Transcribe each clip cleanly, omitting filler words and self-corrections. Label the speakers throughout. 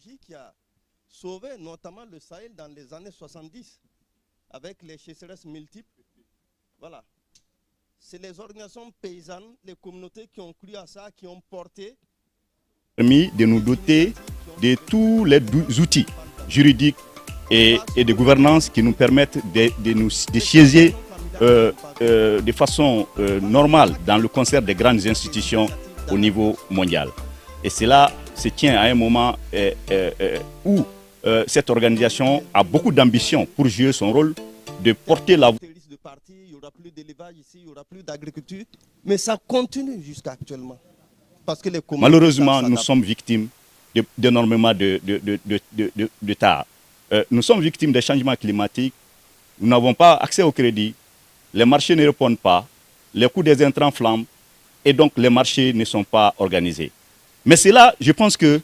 Speaker 1: qui a sauvé notamment le Sahel dans les années 70 avec les sécheresses multiples. Voilà. C'est les organisations paysannes, les communautés qui ont cru à ça, qui ont porté.
Speaker 2: Permis de nous doter de tous les outils juridiques et de gouvernance qui nous permettent de siéger de façon normale dans le concert des grandes institutions au niveau mondial. Et cela se tient à un moment où cette organisation a beaucoup d'ambition pour jouer son rôle de porter la voix.
Speaker 1: Il n'y aura plus d'élevage ici, il n'y aura plus d'agriculture, mais ça continue jusqu'à actuellement. Parce que
Speaker 2: malheureusement, nous sommes victimes d'énormément de tard. Nous sommes victimes des changements climatiques, nous n'avons pas accès au crédit, les marchés ne répondent pas, les coûts des intrants flambent, et donc les marchés ne sont pas organisés. Mais c'est là, je pense que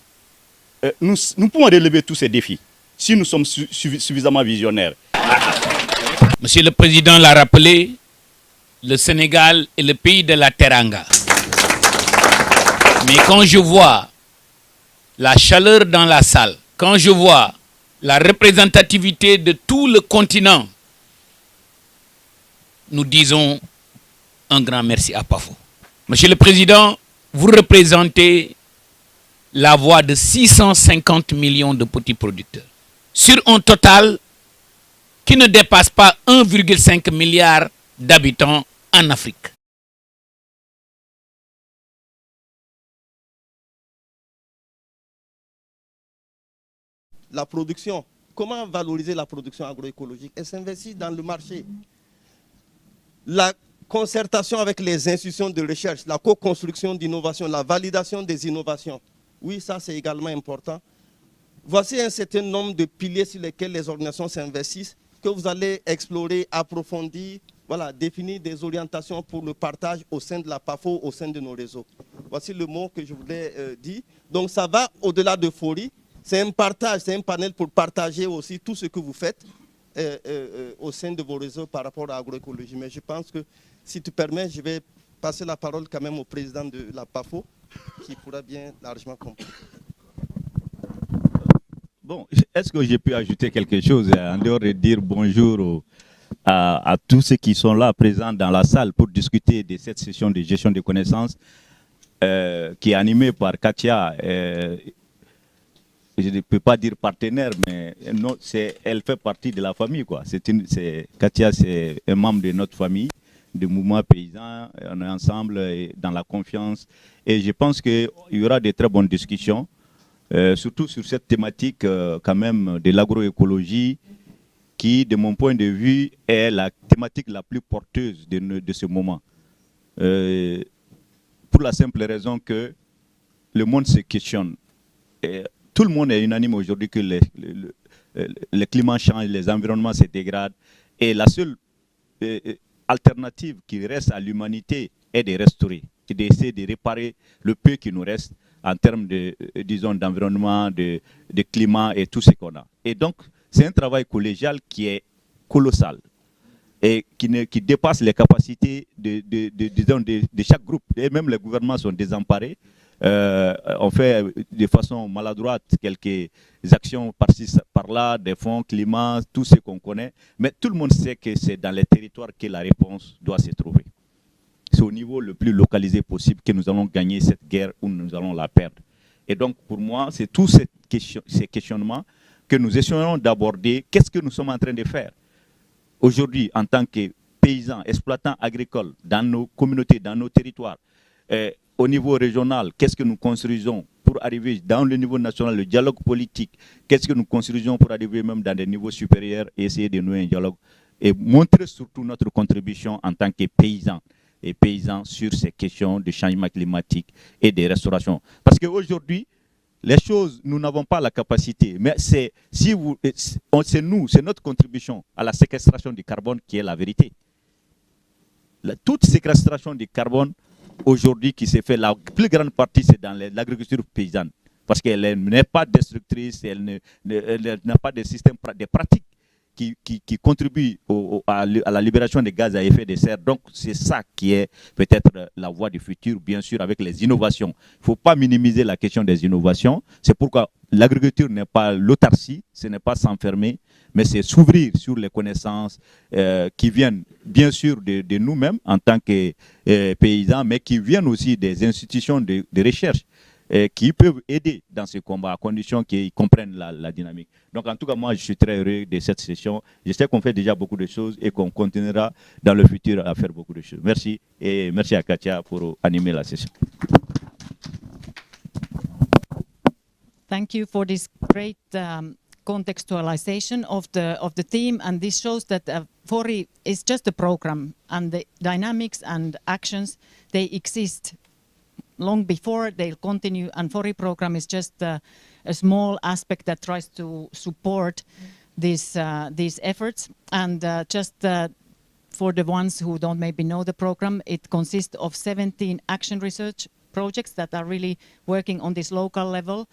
Speaker 2: nous pouvons relever tous ces défis si nous sommes suffisamment visionnaires.
Speaker 3: Monsieur le Président l'a rappelé, le Sénégal est le pays de la teranga. Mais quand je vois la chaleur dans la salle, quand je vois la représentativité de tout le continent, nous disons un grand merci à Pafo. Monsieur le Président, vous représentez la voix de 650 millions de petits producteurs sur un total qui ne dépasse pas 1,5 milliard d'habitants en Afrique.
Speaker 1: La production, comment valoriser la production agroécologique? Elle s'investit dans le marché. La concertation avec les institutions de recherche, la co-construction d'innovation, la validation des innovations. Oui, ça c'est également important. Voici un certain nombre de piliers sur lesquels les organisations s'investissent, que vous allez explorer, approfondir, voilà, définir des orientations pour le partage au sein de la Pafo, au sein de nos réseaux. Voici le mot que je voulais dire. Donc ça va au-delà de Fori. C'est un partage, c'est un panel pour partager aussi tout ce que vous faites au sein de vos réseaux par rapport à l'agroécologie. Mais je pense que, si tu permets, je vais passer la parole quand même au président de la Pafo, qui pourra bien largement comprendre.
Speaker 4: Bon, est-ce que j'ai pu ajouter quelque chose en dehors de dire bonjour à tous ceux qui sont là présents dans la salle pour discuter de cette session de gestion des connaissances qui est animée par Katia. Je ne peux pas dire partenaire, mais non, elle fait partie de la famille, quoi. Katia, c'est un membre de notre famille, du mouvement paysan. On est ensemble dans la confiance. Et je pense qu'il y aura de très bonnes discussions, surtout sur cette thématique quand même de l'agroécologie, qui, de mon point de vue, est la thématique la plus porteuse de ce moment. Pour la simple raison que le monde se questionne. Tout le monde est unanime aujourd'hui que le climat change, les environnements se dégradent. Et la seule alternative qui reste à l'humanité est de restaurer, c'est d'essayer de réparer le peu qui nous reste en termes de, disons, d'environnement, de climat et tout ce qu'on a. Et donc, c'est un travail collégial qui est colossal et qui dépasse les capacités de chaque groupe. Et même les gouvernements sont désemparés. On fait de façon maladroite quelques actions par-ci, par-là, des fonds, climat, tout ce qu'on connaît. Mais tout le monde sait que c'est dans les territoires que la réponse doit se trouver. C'est au niveau le plus localisé possible que nous allons gagner cette guerre ou nous allons la perdre. Et donc, pour moi, c'est tous ces questionnements que nous essayons d'aborder. Qu'est-ce que nous sommes en train de faire aujourd'hui en tant que paysans, exploitants agricoles, dans nos communautés, dans nos territoires, au niveau régional, qu'est-ce que nous construisons pour arriver dans le niveau national, le dialogue politique, qu'est-ce que nous construisons pour arriver même dans des niveaux supérieurs et essayer de nouer un dialogue et montrer surtout notre contribution en tant que paysans et paysans sur ces questions de changement climatique et de restauration. Parce qu'aujourd'hui, les choses, nous n'avons pas la capacité, mais c'est notre contribution à la séquestration du carbone qui est la vérité. Toute séquestration du carbone, aujourd'hui, qui s'est fait, la plus grande partie, c'est dans l'agriculture paysanne. Parce qu'elle n'est pas destructrice, elle n'a pas de système, des pratiques qui contribuent à la libération des gaz à effet de serre. Donc, c'est ça qui est peut-être la voie du futur, bien sûr, avec les innovations. Il ne faut pas minimiser la question des innovations. C'est pourquoi l'agriculture n'est pas l'autarcie, ce n'est pas s'enfermer, mais c'est s'ouvrir sur les connaissances qui viennent, bien sûr, de nous-mêmes en tant que paysans, mais qui viennent aussi des institutions de recherche qui peuvent aider dans ce combat, à condition qu'ils comprennent la dynamique. Donc, en tout cas, moi, je suis très heureux de cette session. Je sais qu'on fait déjà beaucoup de choses et qu'on continuera dans le futur à faire beaucoup de choses. Merci, et merci à Katia pour animer la session.
Speaker 5: Thank you for this great contextualization of the theme, and this shows that FORI is just a program, and the dynamics and actions, they exist long before, they'll continue, and FORI program is just a small aspect that tries to support these efforts. And for the ones who don't maybe know the program, it consists of 17 action research projects that are really working on this local level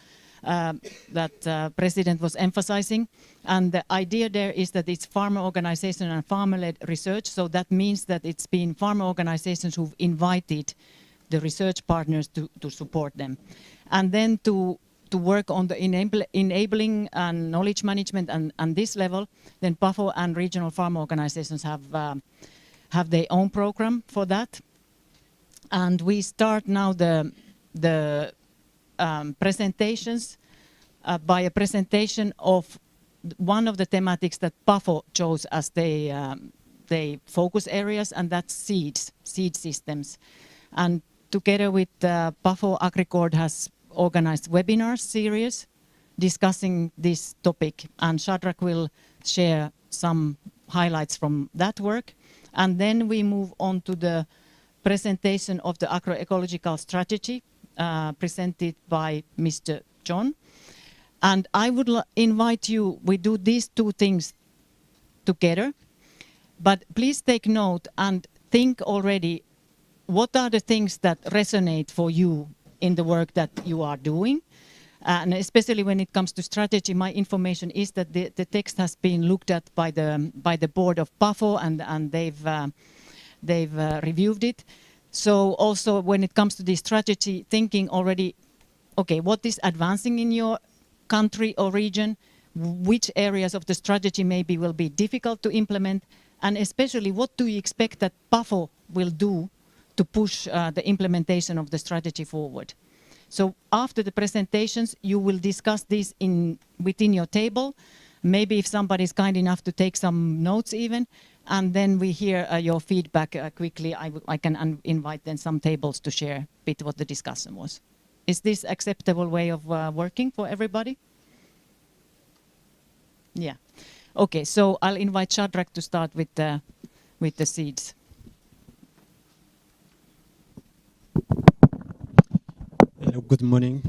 Speaker 5: that President was emphasizing. And the idea there is that it's farmer organization and farmer-led research, so that means that it's been farmer organizations who've invited the research partners to support them. And then to work on the enabling and knowledge management and this level, then Pafo and regional farm organizations have their own program for that. And we start now the presentations by a presentation of one of the thematics that Pafo chose as they focus areas, and that's seed systems. And together with Pafo, Agricord has organized webinar series discussing this topic, and Shadrach will share some highlights from that work. And then we move on to the presentation of the agroecological strategy presented by Mr. John. And I would invite you, we do these two things together, but please take note and think already, what are the things that resonate for you in the work that you are doing? And especially when it comes to strategy, my information is that the text has been looked at by the board of Pafo, and they've reviewed it. So also when it comes to the strategy, thinking already, okay, what is advancing in your country or region? Which areas of the strategy maybe will be difficult to implement? And especially, what do you expect that Pafo will do to push the implementation of the strategy forward? So after the presentations, you will discuss this within your table. Maybe if somebody is kind enough to take some notes even, and then we hear your feedback quickly. I can invite then some tables to share a bit what the discussion was. Is this acceptable way of working for everybody? Yeah. Okay, so I'll invite Shadrach to start with the seeds.
Speaker 6: Hello, good morning.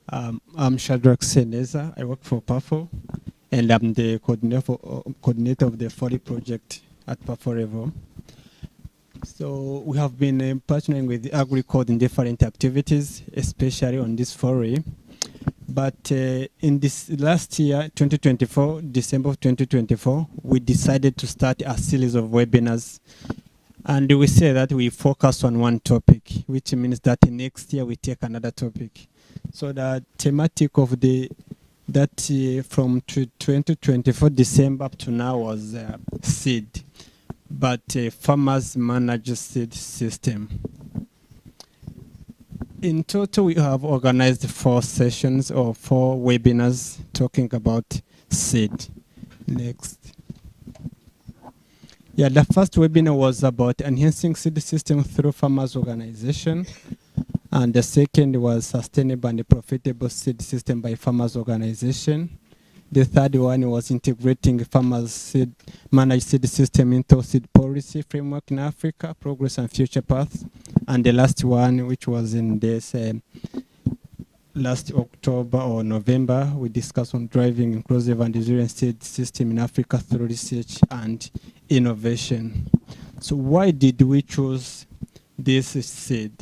Speaker 6: I'm Shadrach Seneza. I work for Pafo, and I'm the coordinator of the FORI project at Pafo level. So we have been partnering with Agroecologie in different activities, especially on this FORI. But in this last year, 2024, December 2024, we decided to start a series of webinars. And we say that we focus on one topic, which means that next year we take another topic. So the thematic of from 2024 December up to now was seed, but farmers manage seed system. In total, we have organized 4 sessions or 4 webinars talking about seed. Next. Yeah, the first webinar was about enhancing seed system through farmers organization. And the second was sustainable and profitable seed system by farmers organization. The third one was integrating farmers managed seed system into seed policy framework in Africa, progress and future paths. And the last one, which was in this last October or November, we discussed on driving inclusive and resilient seed system in Africa through research and innovation. So why did we choose this seed?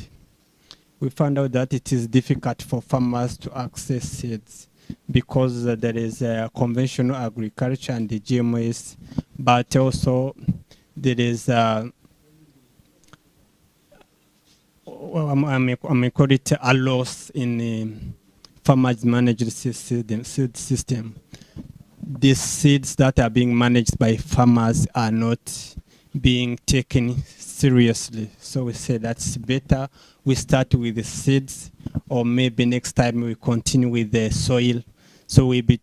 Speaker 6: We found out that it is difficult for farmers to access seeds. because there is conventional agriculture and the GMOs, but also there is I may call it a loss in farmers managed seed system. These seeds that are being managed by farmers are not being taken seriously. So we say that's better we start with the seeds, or maybe next time we continue with the soil. So we'll be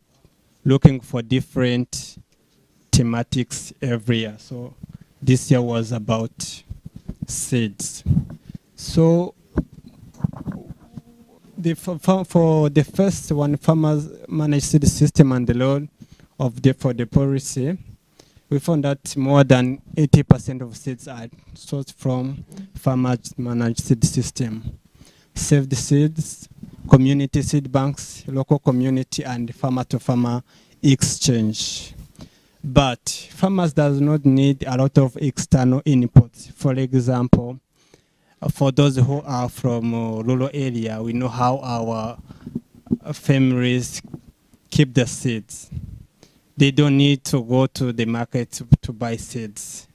Speaker 6: looking for different thematics every year. So this year was about seeds. So for the first one, farmers managed seed system and the loan for the policy, we found that more than 80% of seeds are sourced from farmers managed seed system. Saved seeds, community seed banks, local community, and farmer-to-farmer exchange. But farmers does not need a lot of external inputs. For example, for those who are from rural area, we know how our families keep the seeds. They don't need to go to the market to buy seeds.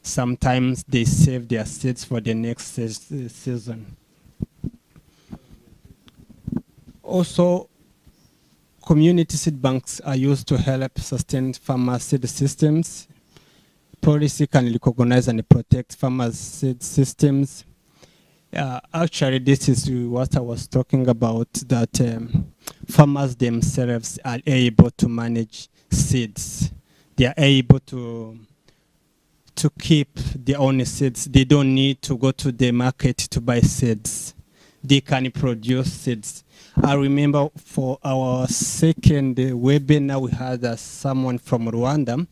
Speaker 6: Sometimes they save their seeds for the next season. Also, community seed banks are used to help sustain farmer seed systems. Policy can recognize and protect farmers' seed systems. Actually, this is what I was talking about, that farmers themselves are able to manage seeds. They are able to keep their own seeds. They don't need to go to the market to buy seeds. They can produce seeds. I remember for our second webinar, we had someone from Rwanda.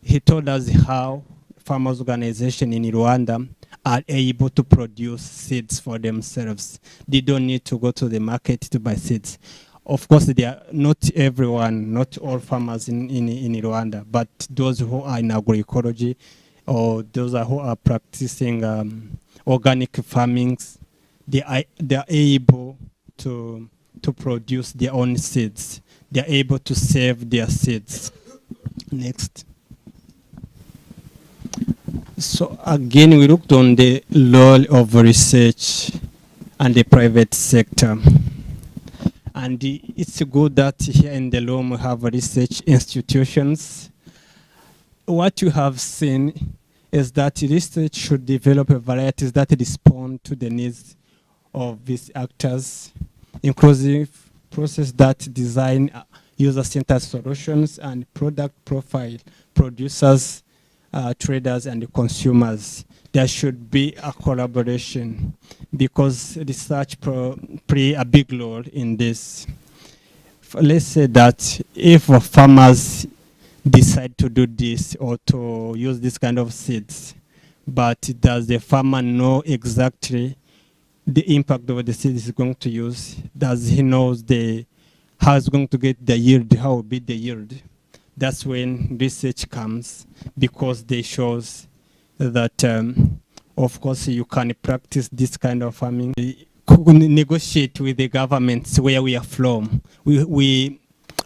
Speaker 6: He told us how farmers' organizations in Rwanda are able to produce seeds for themselves. They don't need to go to the market to buy seeds. Of course, they are not everyone, not all farmers in Rwanda, but those who are in agroecology or those who are practicing organic farming, they are able to produce their own seeds. They are able to save their seeds. Next. So again, we looked on the role of research and the private sector. And it's good that here in the room we have research institutions. What you have seen is that research should develop varieties that respond to the needs of these actors, inclusive process that design user-centered solutions and product profile producers, traders, and consumers. There should be a collaboration because research play a big role in this. Let's say that if farmers decide to do this or to use this kind of seeds, but does the farmer know exactly the impact of the seeds he's going to use? Does he know how he's going to get the yield, how will be the yield? That's when research comes, because they shows that, of course, you can practice this kind of farming. We negotiate with the governments where we are from. With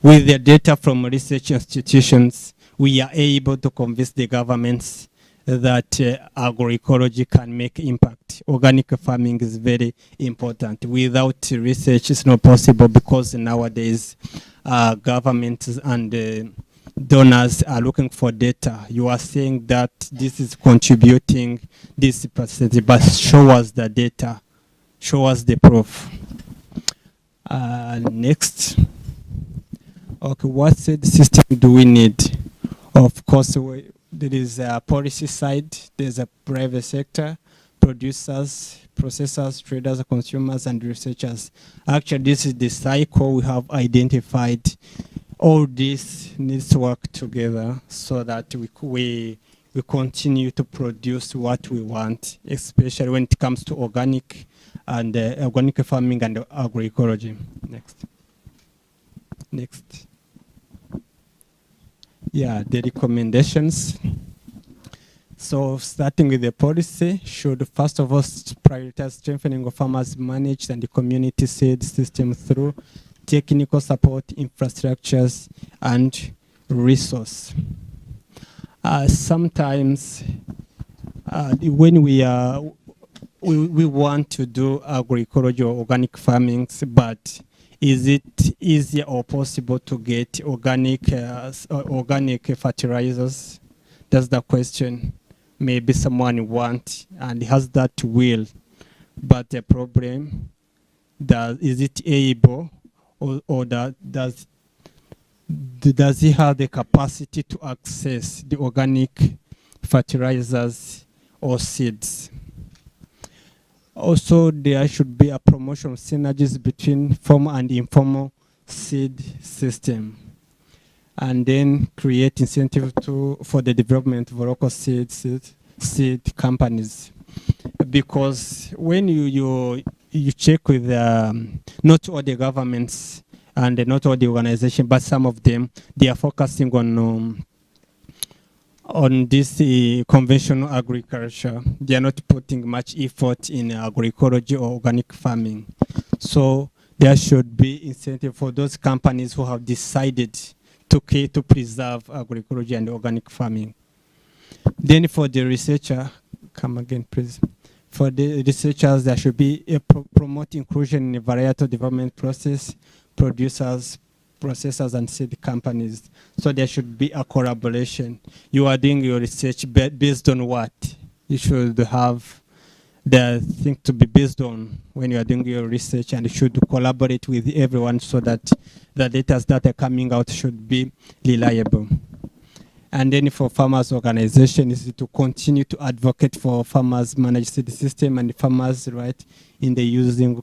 Speaker 6: the data from research institutions, we are able to convince the governments that agroecology can make impact. Organic farming is very important. Without research, it's not possible, because nowadays governments and donors are looking for data. You are saying that this is contributing this percentage, but show us the data, show us the proof. Next. Okay, what seed system do we need? Of course, there is a policy side, there's a private sector, producers, processors, traders, consumers, and researchers. Actually, this is the cycle we have identified. All this needs to work together so that we continue to produce what we want, especially when it comes to organic and organic farming and agroecology. Next. Yeah, the recommendations. So starting with the policy, should first of all prioritize strengthening of farmers managed and the community seed system through technical support, infrastructures, and resource. Sometimes when we want to do agroecology or organic farming, but is it easier or possible to get organic fertilizers? That's the question. Maybe someone wants and has that will, but the problem, is it able, or does he have the capacity to access the organic fertilizers or seeds? Also, there should be a promotion of synergies between formal and informal seed system, and then create incentive for the development of local seed companies. Because when you check with not all the governments and not all the organizations, but some of them, they are focusing on this conventional agriculture. They are not putting much effort in agroecology or organic farming. So there should be incentive for those companies who have decided to preserve agroecology and organic farming. Then for the researcher, come again please. For the researchers, there should be a promote inclusion in the varietal development process, producers, processors, and seed companies. So there should be a collaboration. You are doing your research based on what? You should have the thing to be based on when you are doing your research, and you should collaborate with everyone so that the data that are coming out should be reliable. And then for farmers' organization is to continue to advocate for farmers managed seed system and farmers right in the using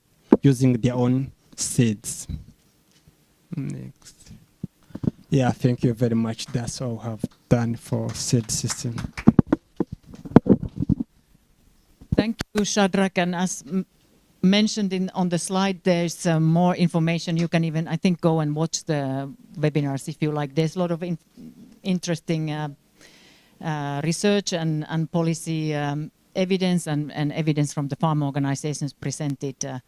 Speaker 6: their own seeds. Next. Yeah, thank you very much. That's all I have done for seed system.
Speaker 5: Thank you, Shadrach. And as mentioned on the slide, there's more information. You can even, I think, go and watch the webinars if you like. There's a lot of interesting research and policy evidence and evidence from the farm organizations presented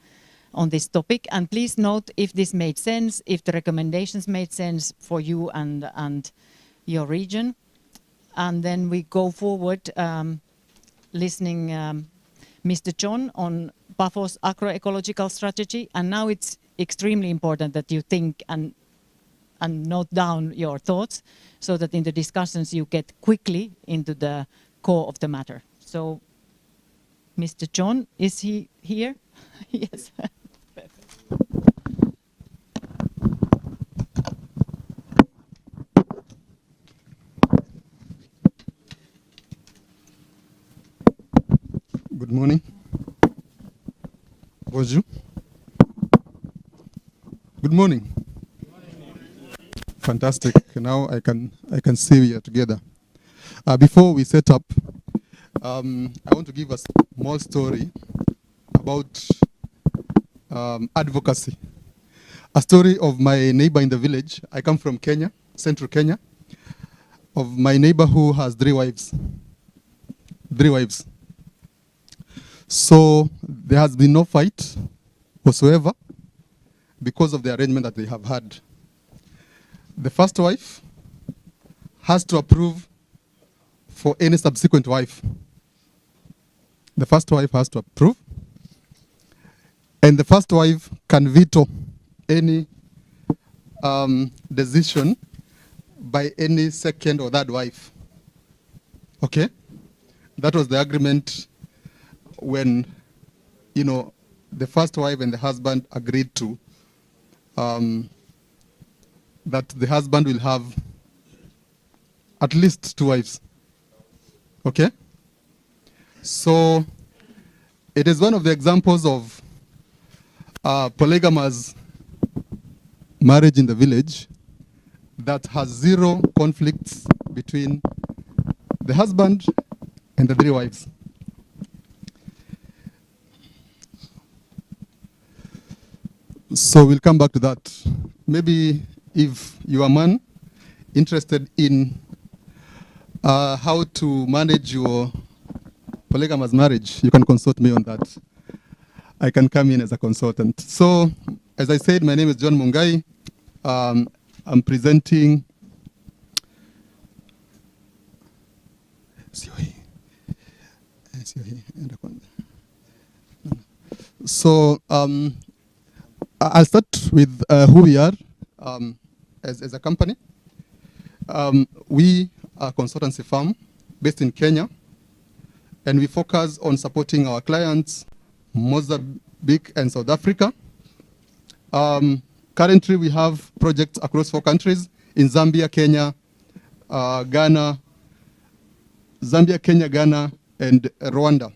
Speaker 5: on this topic. And please note if this made sense, if the recommendations made sense for you and your region. And then we go forward listening Mr. John on Pafo's agroecological strategy. And now it's extremely important that you think and note down your thoughts so that in the discussions you get quickly into the core of the matter. So, Mr. John, is he here? Yes.
Speaker 7: Good morning. Bonjour. Good morning. Fantastic. Now I can see we are together. Before we set up, I want to give a small story about advocacy. A story of my neighbor in the village. I come from Kenya, central Kenya, of my neighbor who has 3 wives. 3 wives. So there has been no fight whatsoever because of the arrangement that they have had. The first wife has to approve for any subsequent wife. The first wife has to approve, and the first wife can veto any decision by any second or third wife. Okay? That was the agreement when, you know, the first wife and the husband agreed to that the husband will have at least 2 wives. Okay? So it is one of the examples of polygamous marriage in the village that has 0 conflicts between the husband and the 3 wives. So we'll come back to that. Maybe if you are a man interested in how to manage your polygamous marriage, you can consult me on that. I can come in as a consultant. So As I said, my name is John Mungai. I'm presenting so I'll start with who we are as a company. We are a consultancy firm based in Kenya, and we focus on supporting our clients, Mozambique and South Africa. Currently, we have projects across 4 countries: in Zambia, Kenya, Ghana, and Rwanda.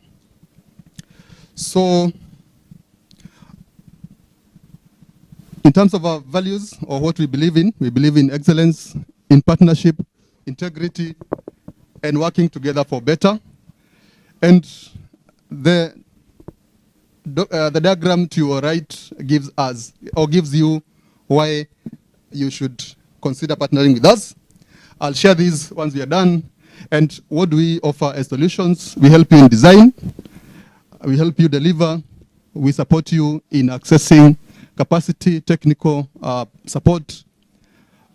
Speaker 7: So, in terms of our values or what we believe in excellence, in partnership, integrity, and working together for better. And the diagram to your right gives you why you should consider partnering with us. I'll share these once we are done. And what do we offer as solutions? We help you in design, we help you deliver, we support you in accessing capacity, technical support,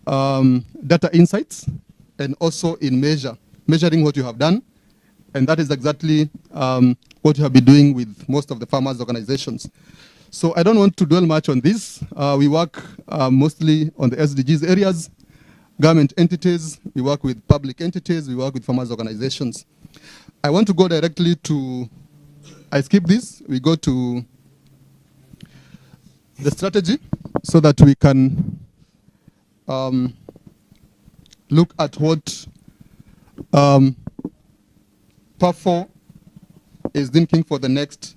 Speaker 7: data insights, and also in measuring what you have done. And that is exactly what you have been doing with most of the farmers' organizations. So I don't want to dwell much on this. We work mostly on the SDGs areas, government entities, we work with public entities, we work with farmers' organizations. I want to go directly to, I skip this, we go to the strategy so that we can look at what Pafo is thinking for the next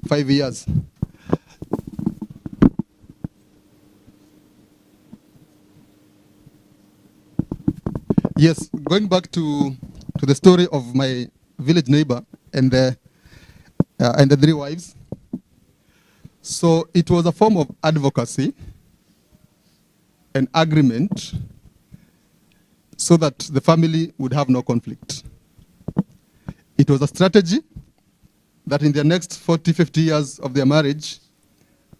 Speaker 7: 5 years. Yes, going back to the story of my village neighbor and the 3 wives. So it was a form of advocacy and agreement so that the family would have no conflict. It was a strategy that in the next 40, 50 years of their marriage,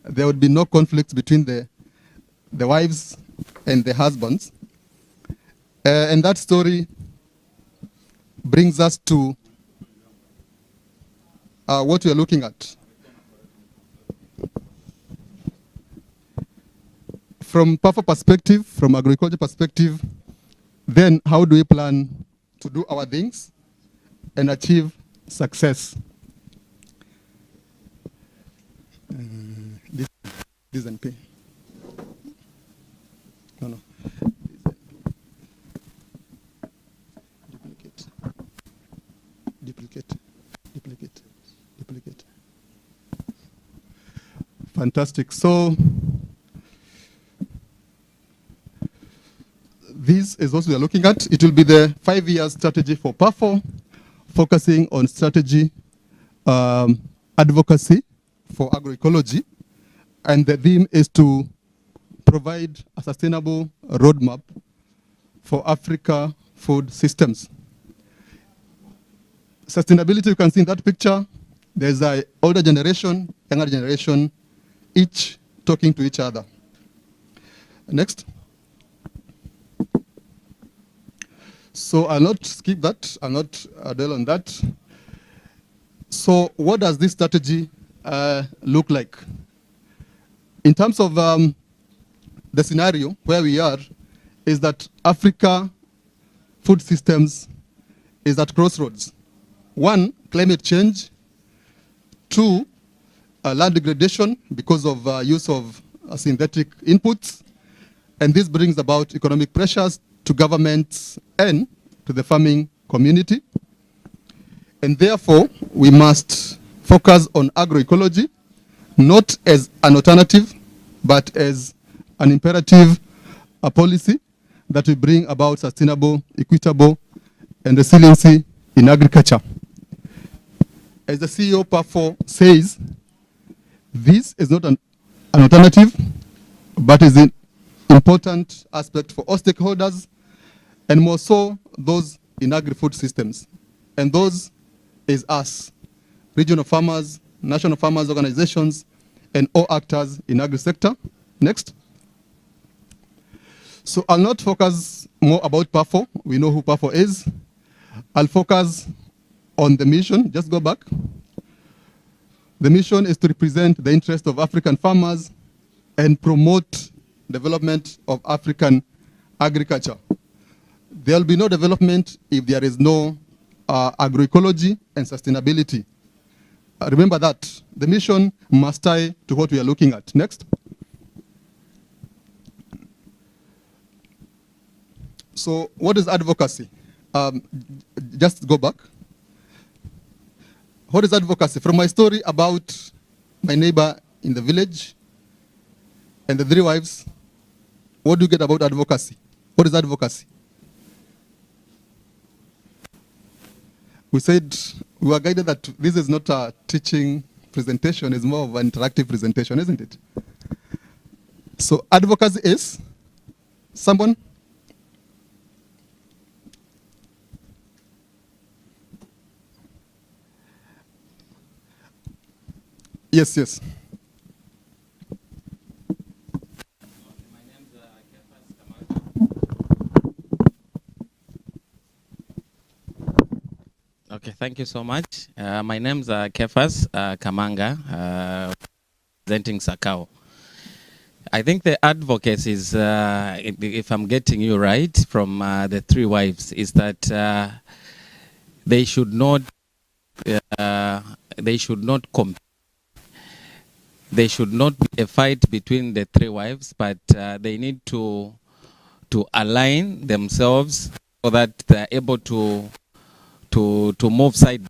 Speaker 7: there would be no conflict between the wives and the husbands. And that story brings us to what we are looking at. From Pafo perspective, from agroecology perspective, then how do we plan to do our things and achieve success? This isn't pay. No. Duplicate. Fantastic. So this is what we are looking at. It will be the 5-year strategy for Pafo, focusing on strategy, advocacy for agroecology, and the theme is to provide a sustainable roadmap for Africa food systems. Sustainability, you can see in that picture, there's an older generation, younger generation, each talking to each other. Next. So I'll not skip that, I'll not dwell on that. So what does this strategy look like? In terms of the scenario where we are, is that Africa food systems is at crossroads. 1, climate change. 2, land degradation because of use of synthetic inputs. And this brings about economic pressures to governments and to the farming community. And therefore, we must focus on agroecology, not as an alternative, but as an imperative, a policy that will bring about sustainable, equitable, and resiliency in agriculture. As the CEO Pafo says, this is not an alternative, but is an important aspect for all stakeholders, and more so those in agri-food systems. And those is us, regional farmers, national farmers organizations, and all actors in agri-sector. Next. So I'll not focus more about Pafo. We know who Pafo is. I'll focus on the mission. Just go back. The mission is to represent the interest of African farmers and promote development of African agriculture. There will be no development if there is no agroecology and sustainability. Remember that. The mission must tie to what we are looking at. Next. So what is advocacy? Just go back. What is advocacy? From my story about my neighbor in the village and the 3 wives, what do you get about advocacy? What is advocacy? We said we were guided that this is not a teaching presentation, it's more of an interactive presentation, isn't it? So advocacy is someone. Yes, yes.
Speaker 8: Okay, thank you so much. My name's Kefas Kamanga, presenting Sakao. I think the advocacy is, if I'm getting you right, from the 3 wives, is that they should not compete. They should not be a fight between the 3 wives, but they need to align themselves so that they're able to move side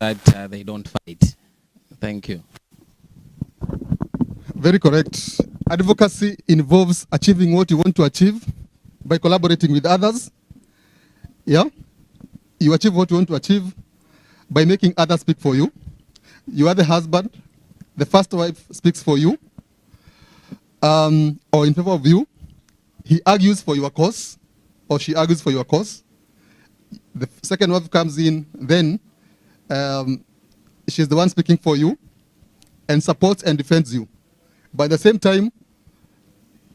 Speaker 8: that they don't fight. Thank you.
Speaker 7: Very correct. Advocacy involves achieving what you want to achieve by collaborating with others. Yeah? You achieve what you want to achieve by making others speak for you. You are the husband. The first wife speaks for you, or in favor of you. He argues for your cause, or she argues for your cause. The second wife comes in, then she's the one speaking for you and supports and defends you. But at the same time,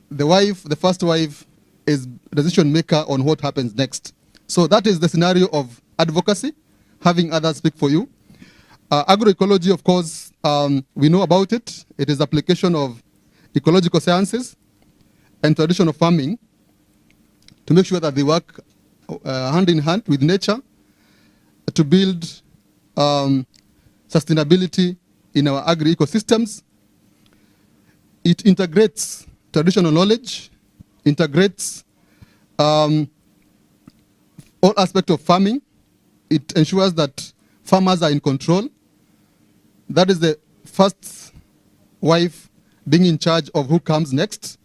Speaker 7: the first wife, is decision maker on what happens next. So that is the scenario of advocacy, having others speak for you. Agroecology, of course, we know about it. It is application of ecological sciences and traditional farming to make sure that they work hand in hand with nature to build sustainability in our agri-ecosystems. It integrates traditional knowledge, integrates all aspects of farming. It ensures that farmers are in control. That is the first wife being in charge of who comes next.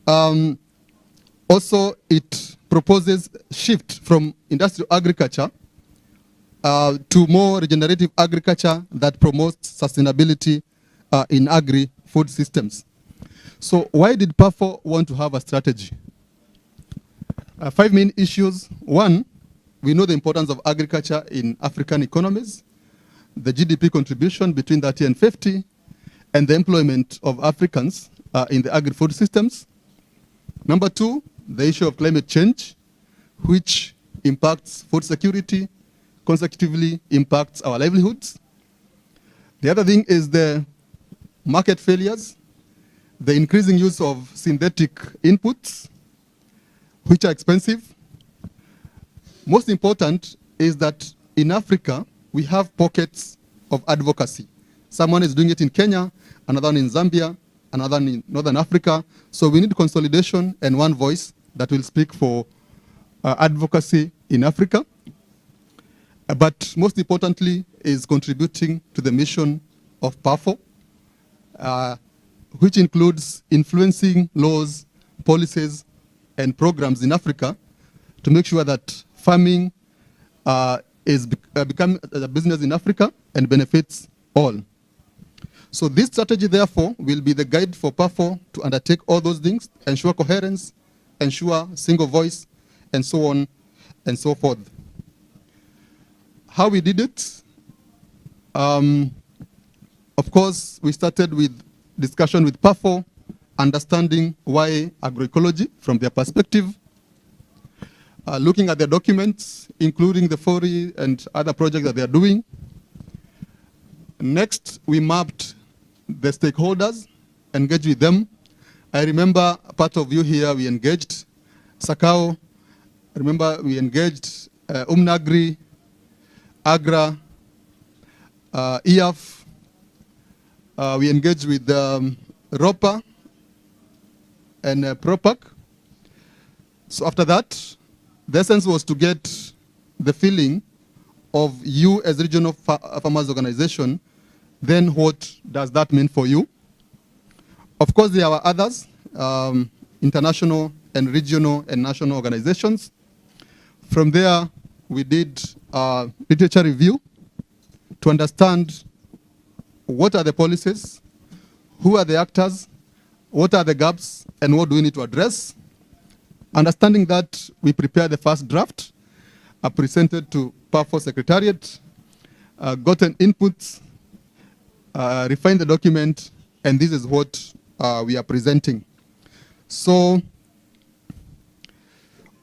Speaker 7: Also, it proposes shift from industrial agriculture to more regenerative agriculture that promotes sustainability in agri-food systems. So why did Pafo want to have a strategy? 5 main issues. 1, we know the importance of agriculture in African economies, the GDP contribution between 30 and 50, and the employment of Africans in the agri-food systems. Number 2, the issue of climate change, which impacts food security, consecutively impacts our livelihoods. The other thing is the market failures, the increasing use of synthetic inputs, which are expensive. Most important is that in Africa, we have pockets of advocacy. Someone is doing it in Kenya, another one in Zambia, another in Northern Africa. So we need consolidation and one voice that will speak for advocacy in Africa. But most importantly is contributing to the mission of Pafo, which includes influencing laws, policies, and programs in Africa to make sure that farming is becoming a business in Africa and benefits all. So this strategy, therefore, will be the guide for Pafo to undertake all those things, ensure coherence, ensure single voice, and so on and so forth. How we did it? On Of course, we started with discussion with Pafo, understanding why agroecology from their perspective, looking at their documents, including the FORI and other projects that they are doing. Next, we mapped the stakeholders, engaged with them. I remember part of you here, we engaged Sakao. I remember we engaged Umnagri, Agra, IAF. We engaged with ROPA and PROPAC. So after that, the essence was to get the feeling of you as regional farmers organization, then what does that mean for you? Of course, there are others, international and regional and national organizations. From there, we did a literature review to understand what are the policies, who are the actors, what are the gaps, and what do we need to address. Understanding that, we prepared the first draft, presented to Pafo Secretariat, gotten inputs, refined the document, and this is what we are presenting. So,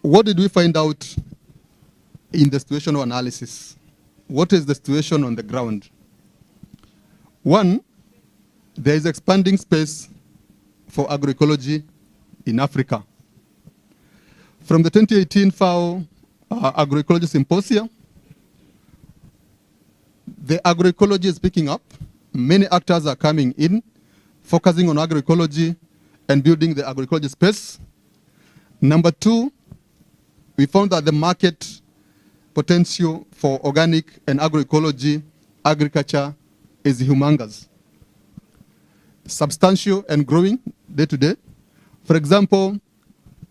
Speaker 7: what did we find out in the situational analysis? What is the situation on the ground? One, there is expanding space for agroecology in Africa. From the 2018 FAO Agroecology Symposia, the agroecology is picking up. Many actors are coming in, focusing on agroecology and building the agroecology space. Number two, we found that the market potential for organic and agroecology agriculture is humongous, substantial and growing day to day. For example,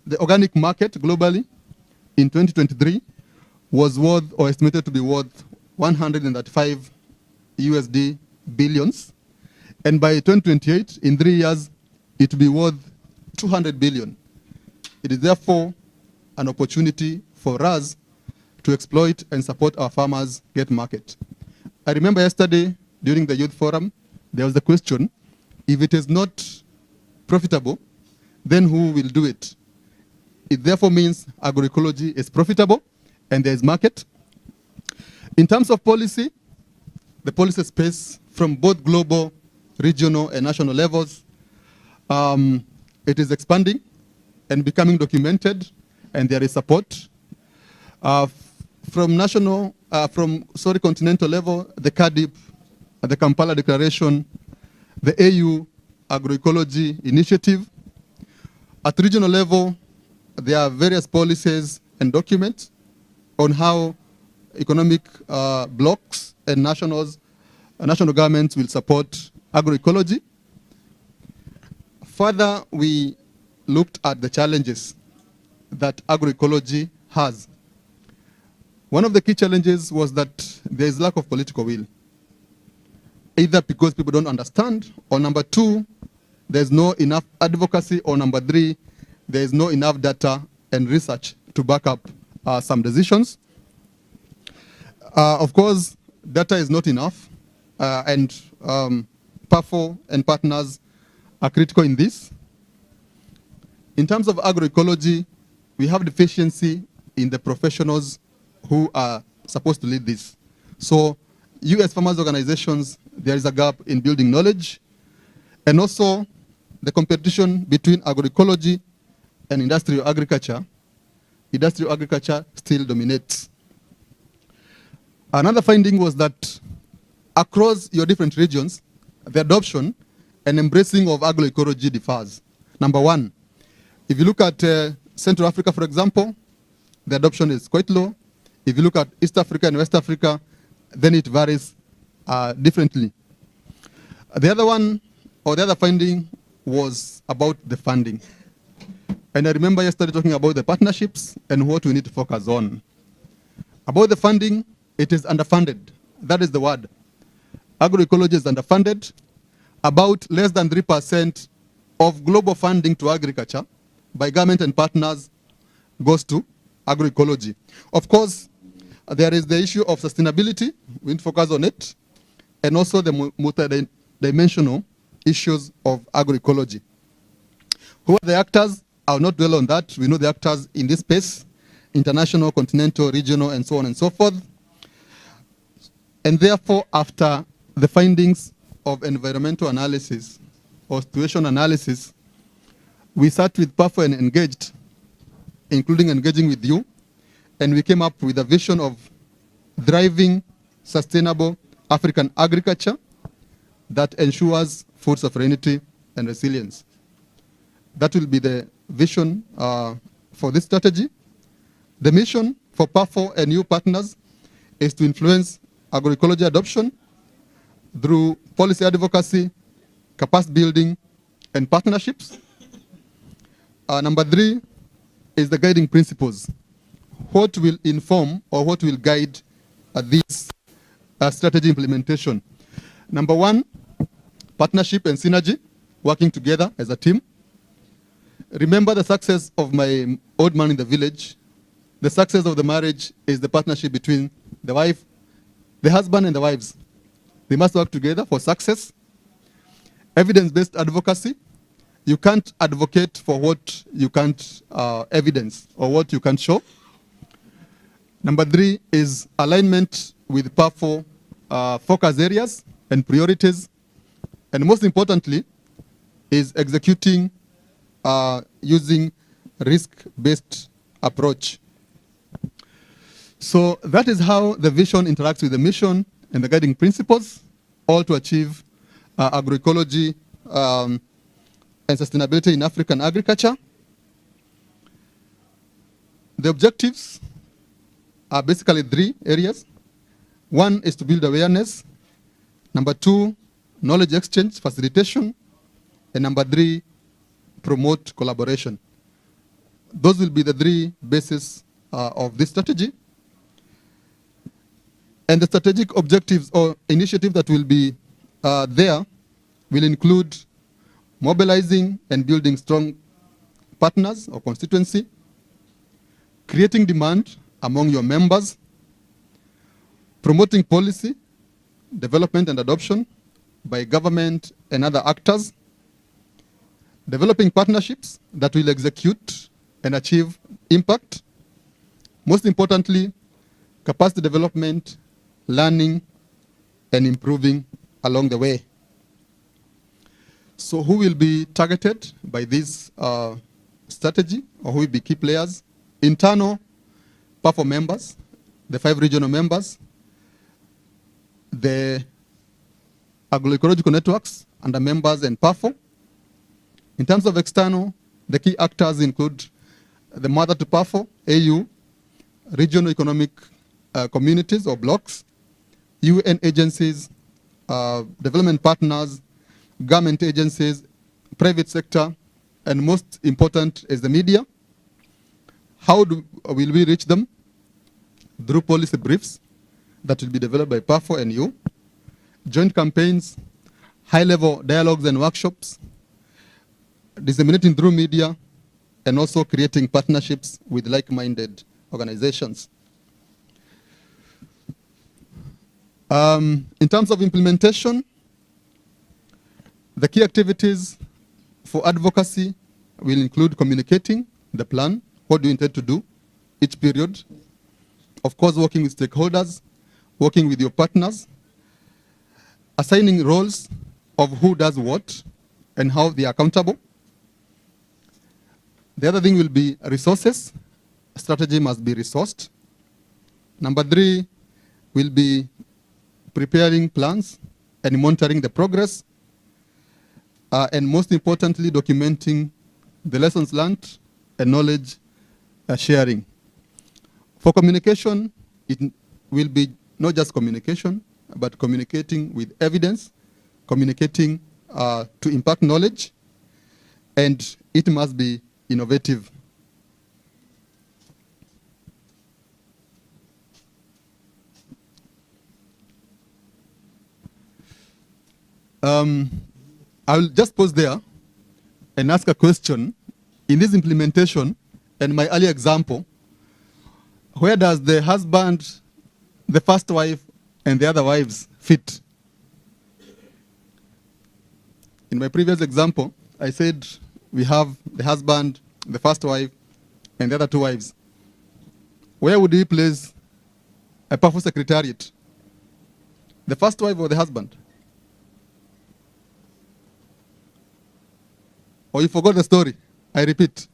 Speaker 7: the organic market globally in 2023 was worth or estimated to be worth 135 USD billions. And by 2028, in 3 years, it will be worth 200 billion. It is therefore an opportunity for us to exploit and support our farmers get market. I remember yesterday during the youth forum, there was the question, if it is not profitable, then who will do it? It therefore means agroecology is profitable and there is market. In terms of policy, the policy space from both global, regional, and national levels, it is expanding and becoming documented, and there is support. From continental level, the CADIP, the Kampala Declaration, the AU Agroecology Initiative. At regional level, there are various policies and documents on how economic blocs and national governments will support agroecology. Further, we looked at the challenges that agroecology has. One of the key challenges was that there is lack of political will, either because people don't understand, or number two, there's no enough advocacy, or number three, there is no enough data and research to back up some decisions. Of course, data is not enough, and Pafo and partners are critical in this. In terms of agroecology, we have deficiency in the professionals who are supposed to lead this. So, you as farmers organizations, there is a gap in building knowledge, and also the competition between agroecology and industrial agriculture still dominates. Another finding was that across your different regions, the adoption and embracing of agroecology differs. Number one, if you look at Central Africa, for example, the adoption is quite low. If you look at East Africa and West Africa, then it varies differently. The other one, or the other finding, was about the funding. And I remember yesterday talking about the partnerships and what we need to focus on. About the funding, it is underfunded. That is the word. Agroecology is underfunded. About less than 3% of global funding to agriculture by government and partners goes to agroecology. Of course, there is the issue of sustainability. We need to focus on it. And also the dimensional issues of agroecology. Who are the actors? I will not dwell on that. We know the actors in this space: international, continental, regional, and so on and so forth. And therefore, after the findings of environmental analysis or situation analysis, we sat with Pafo and engaged, including engaging with you, and we came up with a vision of driving sustainable African agriculture that ensures food sovereignty and resilience. That will be the vision for this strategy. The mission for Pafo and new partners is to influence agroecology adoption through policy advocacy, capacity building, and partnerships. Number 3 is the guiding principles. What will inform or what will guide this strategy implementation? Number 1, partnership and synergy, working together as a team. Remember the success of my old man in the village. The success of the marriage is the partnership between the wife, the husband and the wives. They must work together for success. Evidence-based advocacy. You can't advocate for what you can't evidence or what you can't show. Number 3 is alignment with Pafo focus areas and priorities. And most importantly, is executing using risk-based approach. So that is how the vision interacts with the mission and the guiding principles, all to achieve agroecology and sustainability in African agriculture. The objectives are basically 3 areas. 1 is to build awareness. Number 2, knowledge exchange, facilitation. And number 3, promote collaboration. Those will be the 3 bases of this strategy. And the strategic objectives or initiatives that will be there will include mobilizing and building strong partners or constituency, creating demand among your members, promoting policy, development and adoption by government and other actors, developing partnerships that will execute and achieve impact. Most importantly, capacity development, learning, and improving along the way. So who will be targeted by this strategy, or who will be key players? Internal Pafo members, the 5 regional members, the agroecological networks under members and Pafo. In terms of external, the key actors include the mother to Pafo, AU, regional economic communities or blocks, UN agencies, development partners, government agencies, private sector, and most important is the media. How will we reach them? Through policy briefs that will be developed by Pafo and you, joint campaigns, high-level dialogues and workshops, disseminating through media, and also creating partnerships with like-minded organizations. In terms of implementation, the key activities for advocacy will include communicating the plan. What do you intend to do each period? Of course, working with stakeholders, working with your partners, assigning roles of who does what and how they are accountable. The other thing will be resources. Strategy must be resourced. Number 3 will be preparing plans and monitoring the progress. And most importantly, documenting the lessons learned and knowledge sharing. For communication, it will be not just communication, but communicating with evidence, communicating to impact knowledge, and it must be innovative. I will just pause there and ask a question. In this implementation and my earlier example, where does the husband, the first wife, and the other wives fit? In my previous example, I said we have the husband, the first wife, and the other two wives. Where would we place a Pafo secretariat? The first wife or the husband? Or you forgot the story? I repeat.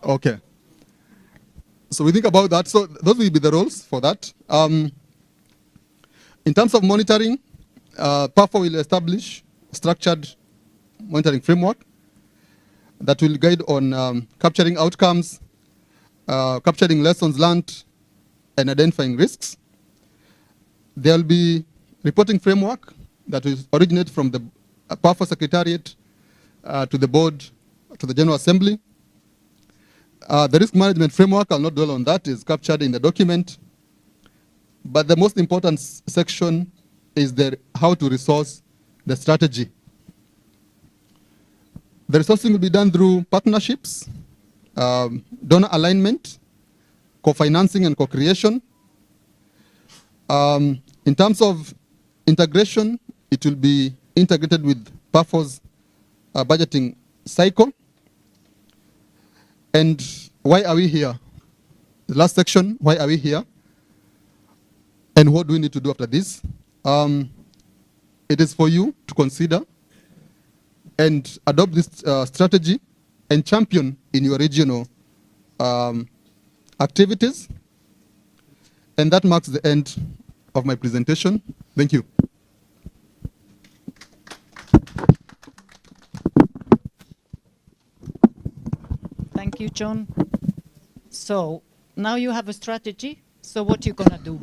Speaker 7: Okay. So we think about that. So those will be the roles for that. In terms of monitoring, Pafo will establish a structured monitoring framework that will guide on capturing outcomes, capturing lessons learned, and identifying risks. There will be reporting framework that will originate from the Pafo Secretariat to the board, to the General Assembly. The risk management framework, I'll not dwell on that, is captured in the document. But the most important section is how to resource the strategy. The resourcing will be done through partnerships, donor alignment, co-financing and co-creation. In terms of integration, it will be integrated with Pafo's budgeting cycle. And why are we here? The last section, why are we here? And what do we need to do after this? It is for you to consider and adopt this strategy and champion in your regional activities. And that marks the end of my presentation. Thank you.
Speaker 5: Thank you, John. So now you have a strategy. So what are you gonna do?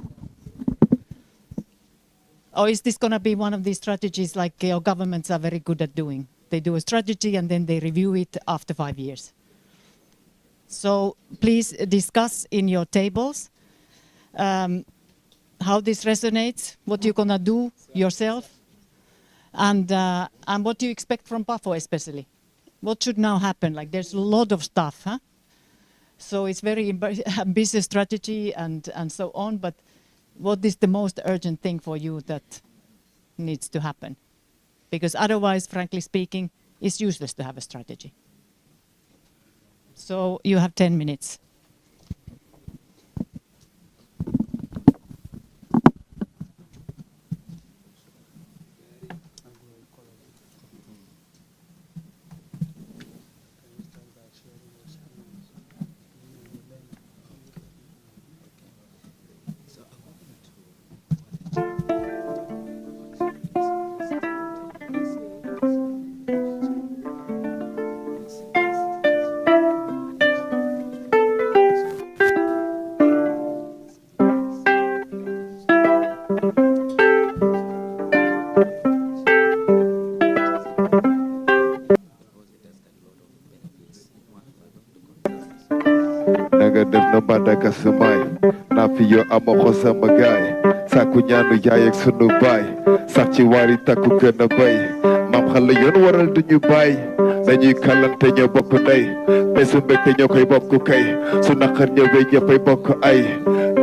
Speaker 5: Or is this gonna be one of these strategies like your governments are very good at doing? They do a strategy and then they review it after 5 years. So please discuss in your tables how this resonates, what you're gonna do yourself, and what do you expect from Pafo especially? What should now happen? Like there's a lot of stuff, huh? So it's very ambitious strategy and so on, but what is the most urgent thing for you that needs to happen? Because otherwise, frankly speaking, it's useless to have a strategy. So you have 10 minutes.
Speaker 9: Naga def na badaka samay na fi yo amoko sama gaay saku ñaanu yaay ak sunu baay sax ci wari takku gën a bay maam xale yoon waral duñu baay dañuy kalante ñoo bokk ndey bésu mbégte ñoo koy bokk kay su naqar ñëwee ñëppay bokk ay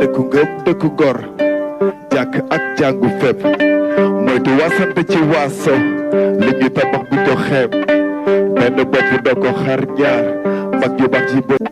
Speaker 9: dëkku ngëm dëkku gor jàkk ak jàngu fépp moytu wasante ci waaso li ñu tabax bu ko xeeb benn bopp doo ko xar ñaar mag yu baax ci bët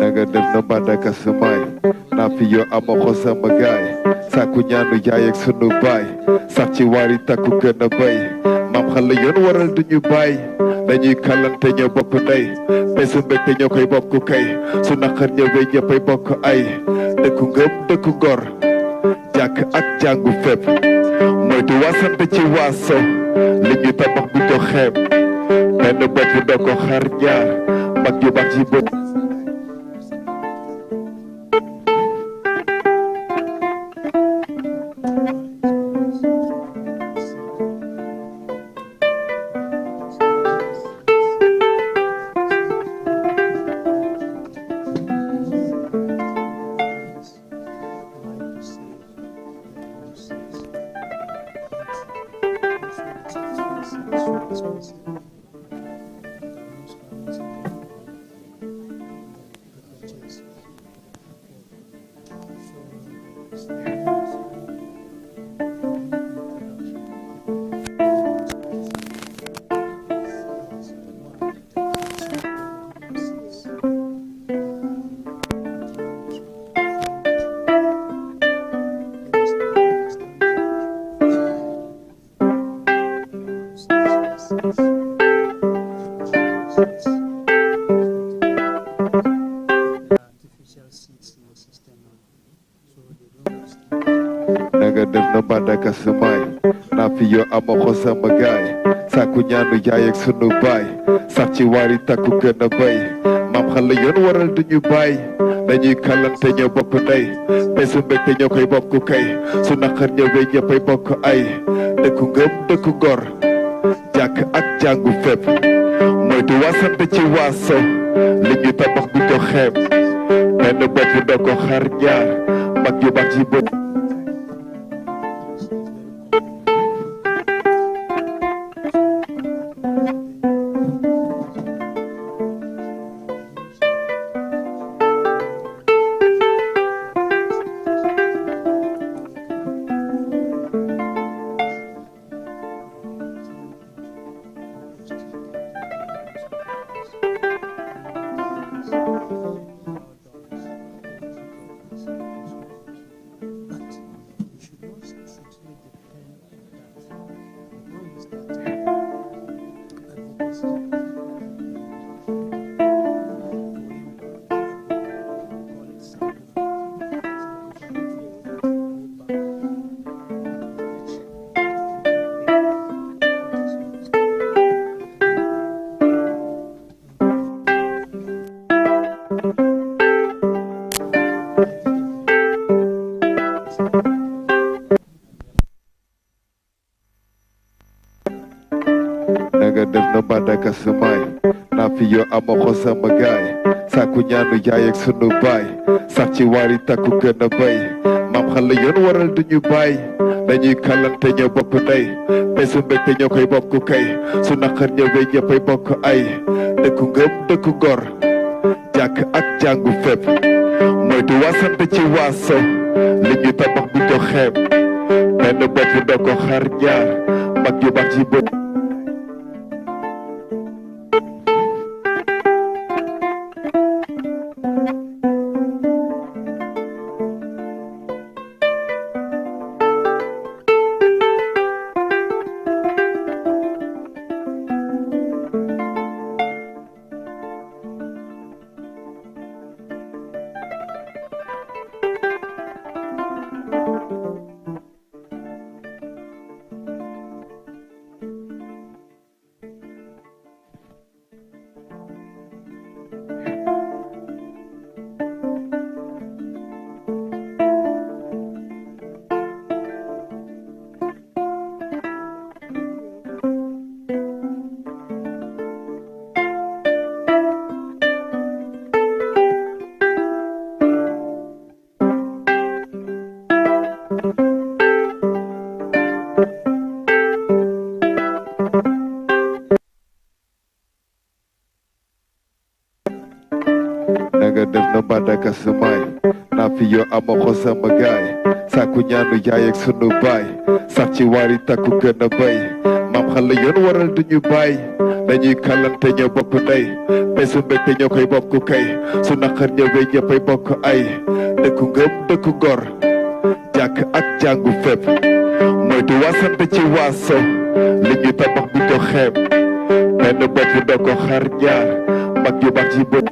Speaker 9: naga def na badaka samay naa fi yoo ama ko sama gaay sàkku ñaanu yaay ak sunu baay sax ci waari takku gën a bay maam xale yoon waral duñu baay dañuy kàllante ñoo bokk ndey bésu mbégte ñoo koy bokk kay su naqar ñëwee ñëppay bokk ay dëkku ngëm dëkku ngor jàkk ak jàngu fépp moytu wasante ci waaso li ñu tabax bu ko xeeb benn bopp doo ko xar ñaar mag yu baax yi bopp naga def na badaka samay naa fi yoo ama ko sama gaay sàkku ñaanu yaay ak sunu baay sax ci waari takku gën a bay maam xale yoon waral duñu baay dañuy kàllante ñoo bokk ndey bésu mbégte ñoo koy bokk kay su naqar ñëwee ñëppay bokk ay dëkku ngëm dëkku ngor jàkk ak jàngu fépp moytu wasante ci waaso li ñu tabax bu ko xeeb benn bopp doo ko xar ñaar mag yu baax yi bopp naga def na badaka samay naa fi yoo ama ko sama gaay sàkku ñaanu yaay ak sunu baay sax ci waari takku gën a bay maam xale yoon waral duñu baay dañuy kàllante ñoo bokk ndey bésu mbégte ñoo koy bokk kay su naqar ñëwee ñëppay bokk ay dëkku ngëm dëkku ngor jàkk ak jàngu fépp moytu wasante ci waaso li ñu tabax bu ko xeeb benn bopp doo ko xar ñaar mag yu baax yi bopp naga def na badaka samay naa fi yoo ama ko sama gaay sàkku ñaanu yaay ak sunu baay sax ci waari takku gën a bay maam xale yoon waral duñu baay dañuy kàllante ñoo bokk ndey bésu mbégte ñoo koy bokk kay su naqar ñëwee ñëppay bokk ay dëkku ngëm dëkku gor jàkk ak jàngu fépp moytu wasante ci waaso li ñu tabax bu ko xeeb benn bopp doo ko xar ñaar mag yu baax ci bët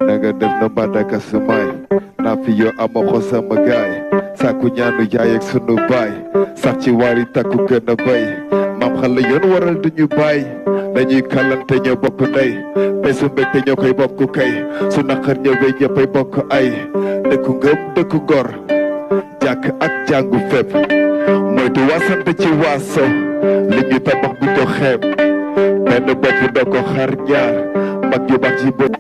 Speaker 9: naga def na mbadaka samay naa fi yoo amoxo sama gaay sàkku ñaanu yaay ak sunu baay sax ci wari takku gën a bay maam xale yoon waral duñu baay dañuy kàllante ñoo bokk ndey bésu mbégte ñoo koy bokk kay su naqar ñëwee ñëppay bokk ay dëkku ngëm dëkku gor jàkk ak jàngu fépp moytu wasante ci waaso li ñu tabax bu ko xeeb benn bopp doo ko xar ñaar mag yu baax ci bët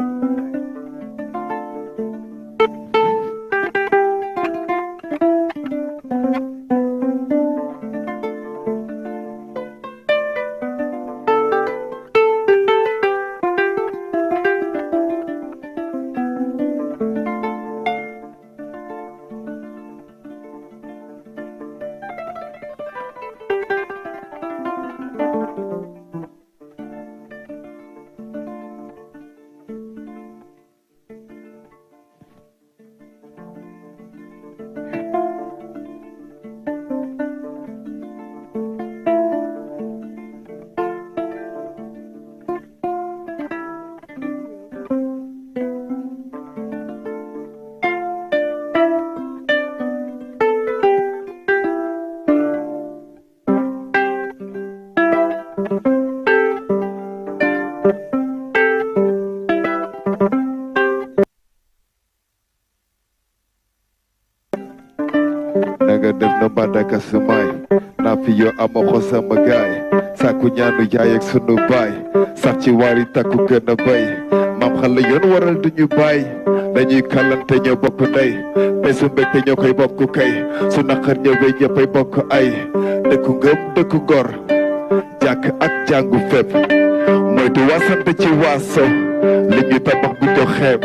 Speaker 9: naga def na mbadaka samay naa fi yoo amoxo sama gaay sàkku ñaanu yaay ak sunu baay sax ci wari takku gën a bay maam xale yoon waral duñu baay dañuy kàllante ñoo bokk ndey bésu mbégte ñoo koy bokk kay su naqar ñëwee ñëppay bokk ay dëkku ngëm dëkku gor jàkk ak jàngu fépp moytu wasante ci waaso li ñu tabax bu ko xeeb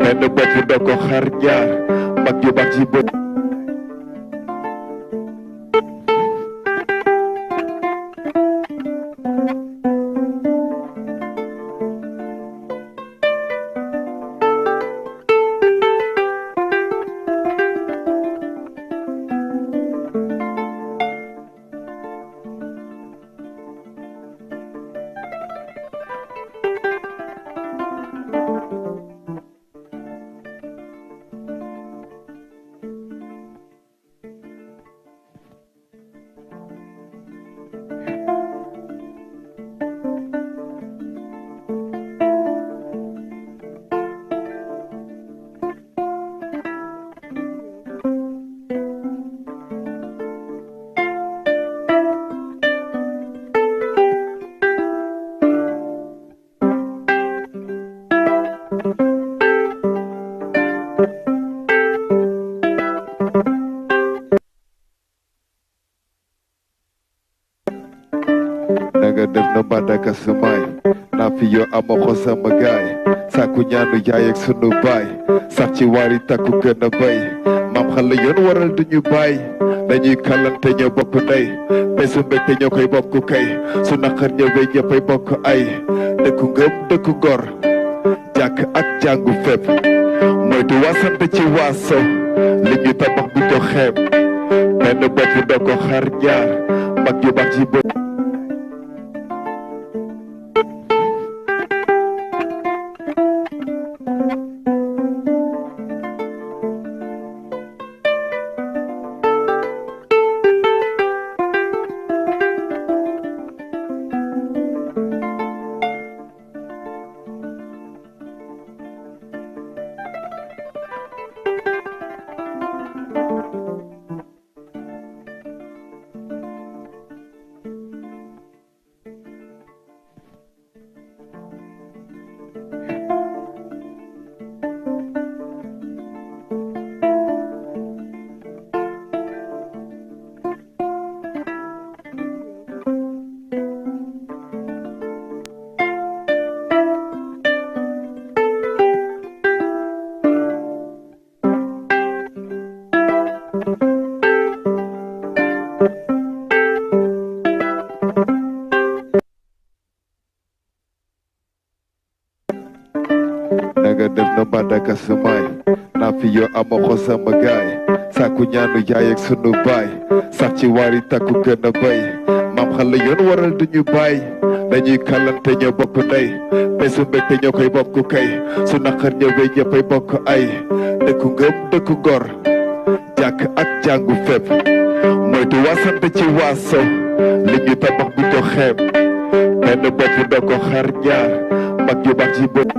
Speaker 9: benn bopp doo ko xar ñaar mag yu baax ci bët naga def na mbadaka samay naa fi yoo amoxo sama gaay sàkku ñaanu yaay ak sunu baay sax ci wari takku gën a bay maam xale yoon waral duñu baay dañuy kàllante ñoo bokk ndey bésu mbégte ñoo koy bokk kay su naqar ñëwee ñëppay bokk ay dëkku ngëm dëkku gor jàkk ak jàngu fépp moytu wasante ci waaso li ñu tabax bu ko xeeb benn bopp doo ko xar ñaar mag yu baax ci bët naga def na mbadaka samay naa fi yoo amoxo sama gaay sàkku ñaanu yaay ak sunu baay sax ci wari takku gën a bay maam xale yoon waral duñu baay dañuy kàllante ñoo bokk ndey bésu mbégte ñoo koy bokk kay su naqar ñëwee ñëppay bokk ay dëkku ngëm dëkku gor jàkk ak jàngu fépp moytu wasante ci waaso li ñu tabax bu ko xeeb benn bopp doo ko xar ñaar mag yu baax ci bopp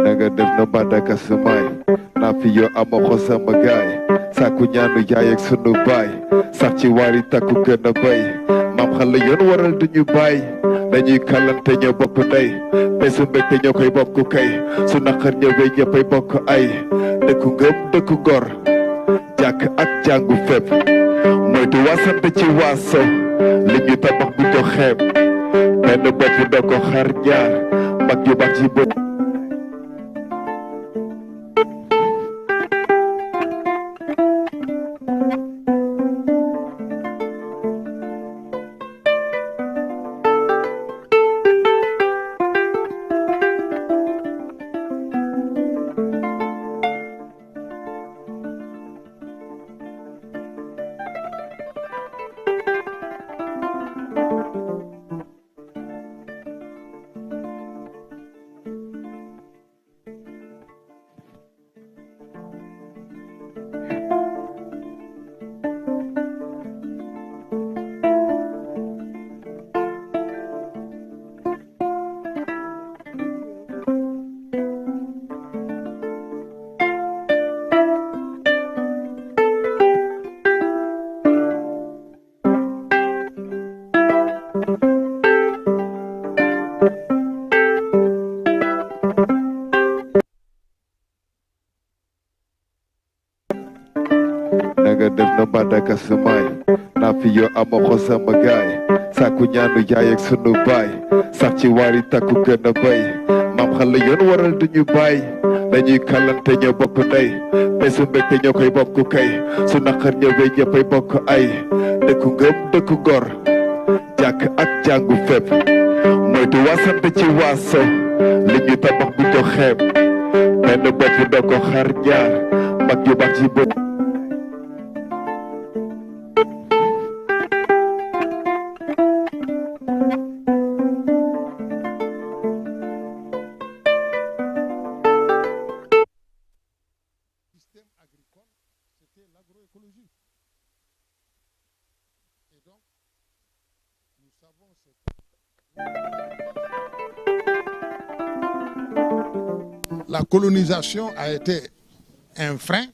Speaker 9: naga def na mbadaka samay naa fi yoo amoxo sama gaay sàkku ñaanu yaay ak sunu baay sax ci wari takku gën a bay maam xale yoon waral duñu baay dañuy kàllante ñoo bokk ndey bésu mbégte ñoo koy bokk kay su naqar ñëwee ñëppay bokk ay dëkku ngëm dëkku gor jàkk ak jàngu fépp moytu wasante ci waaso li ñu tabax bu ko xeeb benn bopp doo ko xar ñaar mag yu baax ci bopp naga def na mbadaka samay naa fi yoo amoxo sama gaay sàkku ñaanu yaay ak sunu baay sax ci wari takku gën a bay maam xale yoon waral duñu baay dañuy kàllante ñoo bokk ndey bésu mbégte ñoo koy bokk kay su naqar ñëwee ñëppay bokk ay dëkku ngëm dëkku gor jàkk ak jàngu fépp moytu wasante ci waaso li ñu tabax bu ko xeeb benn bopp doo ko xar ñaar mag yu baax ci bopp
Speaker 10: système agricole, c'était l'agroécologie. Et donc, nous savons ce la colonisation a été un frein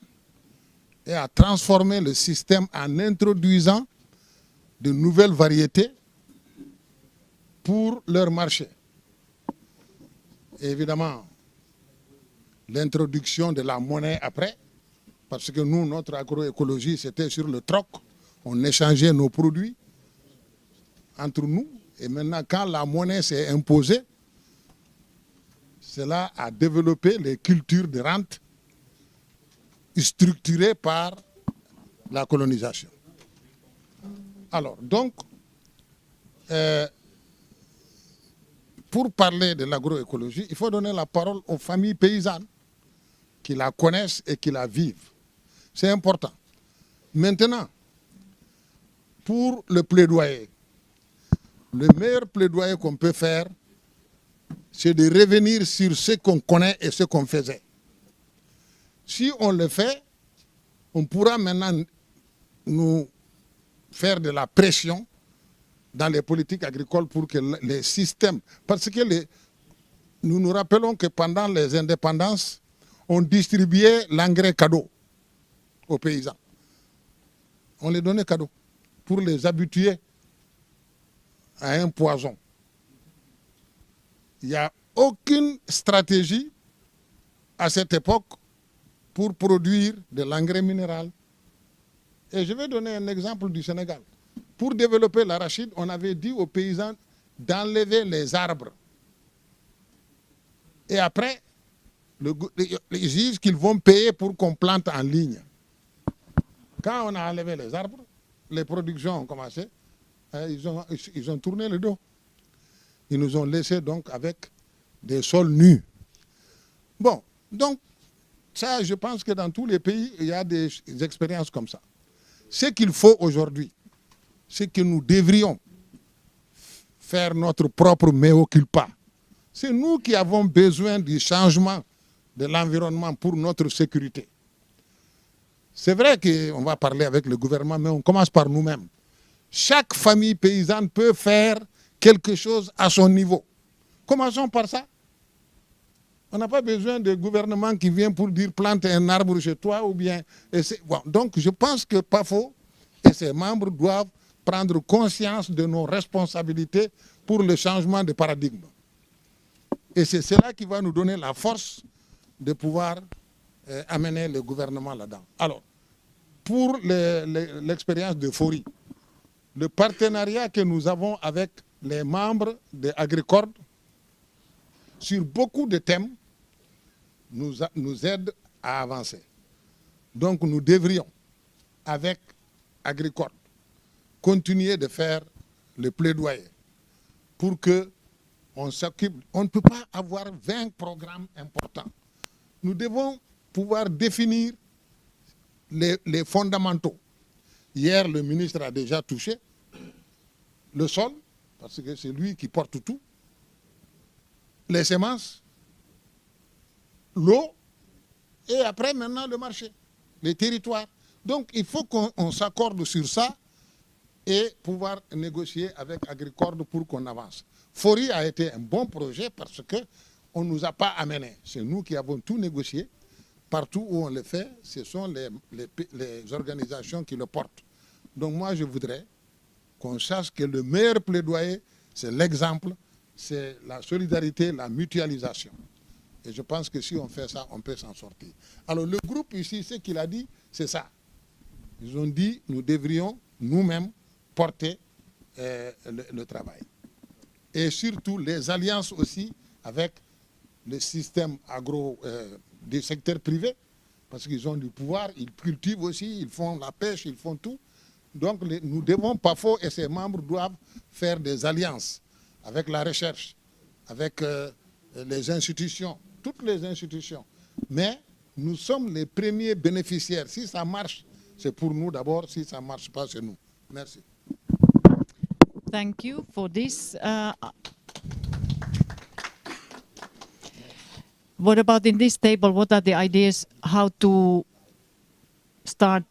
Speaker 10: et a transformé le système en introduisant de nouvelles variétés pour leur marché. Et évidemment, l'introduction de la monnaie après, parce que nous, notre agroécologie, c'était sur le troc. On échangeait nos produits entre nous. Et maintenant, quand la monnaie s'est imposée, cela a développé les cultures de rente structurées par la colonisation. Alors, donc, pour parler de l'agroécologie, il faut donner la parole aux familles paysannes qui la connaissent et qui la vivent. C'est important. Maintenant, pour le plaidoyer, le meilleur plaidoyer qu'on peut faire, c'est de revenir sur ce qu'on connaît et ce qu'on faisait. Si on le fait, on pourra maintenant nous faire de la pression dans les politiques agricoles pour que les systèmes... Parce que nous nous rappelons que pendant les indépendances, on distribuait l'engrais cadeau aux paysans. On les donnait cadeau pour les habituer à un poison. Il n'y a aucune stratégie à cette époque pour produire de l'engrais minéral. Et je vais donner un exemple du Sénégal. Pour développer l'arachide, on avait dit aux paysans d'enlever les arbres. Et après, ils disent qu'ils vont payer pour qu'on plante en ligne. Quand on a enlevé les arbres, les productions ont commencé, ils ont tourné le dos. Ils nous ont laissés donc avec des sols nus. Bon, donc, ça, je pense que dans tous les pays, il y a des expériences comme ça. Ce qu'il faut aujourd'hui, c'est que nous devrions faire notre propre mea culpa. C'est nous qui avons besoin du changement de l'environnement pour notre sécurité. C'est vrai qu'on va parler avec le gouvernement, mais on commence par nous-mêmes. Chaque famille paysanne peut faire quelque chose à son niveau. Commençons par ça. On n'a pas besoin de gouvernement qui vient pour dire plante un arbre chez toi ou bien... Bon, donc je pense que Pafo et ses membres doivent prendre conscience de nos responsabilités pour le changement de paradigme. Et c'est cela qui va nous donner la force de pouvoir amener le gouvernement là-dedans. Alors, pour l'expérience de Fori, le partenariat que nous avons avec les membres de Agroecologie sur beaucoup de thèmes nous aide à avancer. Donc nous devrions, avec Agroecologie, continuer de faire le plaidoyer pour que on s'occupe. On ne peut pas avoir 20 programmes importants. Nous devons pouvoir définir les fondamentaux. Hier, le ministre a déjà touché le sol, parce que c'est lui qui porte tout, les semences, l'eau, et après maintenant le marché, les territoires. Donc il faut qu'on s'accorde sur ça et pouvoir négocier avec Agroecologie pour qu'on avance. Fori a été un bon projet parce qu'on ne nous a pas amené. C'est nous qui avons tout négocié. Partout où on le fait, ce sont les organisations qui le portent. Donc moi, je voudrais qu'on sache que le meilleur plaidoyer, c'est l'exemple, c'est la solidarité, la mutualisation. Et je pense que si on fait ça, on peut s'en sortir. Alors le groupe ici, ce qu'il a dit, c'est ça. Ils ont dit, nous devrions nous-mêmes porter le travail. Et surtout les alliances aussi avec le système du secteur privé, parce qu'ils ont du pouvoir, ils cultivent aussi, ils font la pêche, ils font tout. Donc nous devons, Pafo et ses membres doivent faire des alliances avec la recherche, avec les institutions, toutes les institutions. Mais nous sommes les premiers bénéficiaires. Si ça marche, c'est pour nous d'abord. Si ça ne marche pas, c'est nous. Merci.
Speaker 5: Thank you for this. What about in this table? What are the ideas how to start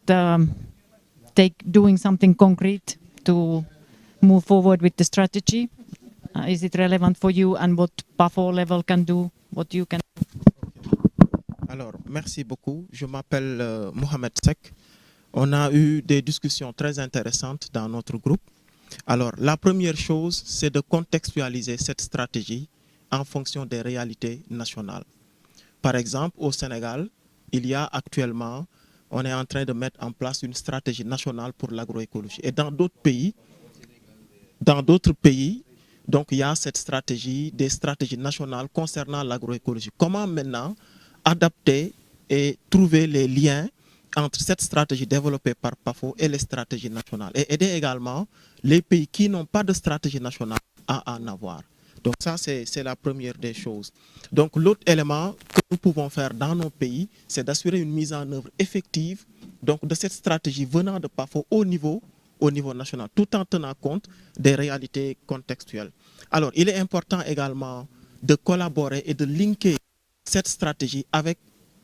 Speaker 5: doing something concrete to move forward with the strategy? Is it relevant for you, and what Pafo level can do, what you can do?
Speaker 11: Alors, merci beaucoup. Je m'appelle Mohamed Sek. On a eu des discussions très intéressantes dans notre groupe. Alors, la première chose, c'est de contextualiser cette stratégie en fonction des réalités nationales. Par exemple, au Sénégal, il y a actuellement, on est en train de mettre en place une stratégie nationale pour l'agroécologie. Et dans d'autres pays, donc il y a cette stratégie, des stratégies nationales concernant l'agroécologie. Comment maintenant adapter et trouver les liens entre cette stratégie développée par Pafo et les stratégies nationales, et aider également les pays qui n'ont pas de stratégie nationale à en avoir. Donc ça, c'est la première des choses. Donc l'autre élément que nous pouvons faire dans nos pays, c'est d'assurer une mise en œuvre effective donc, de cette stratégie venant de Pafo au niveau au niveau national, tout en tenant compte des réalités contextuelles. Alors, il est important également de collaborer et de linker cette stratégie avec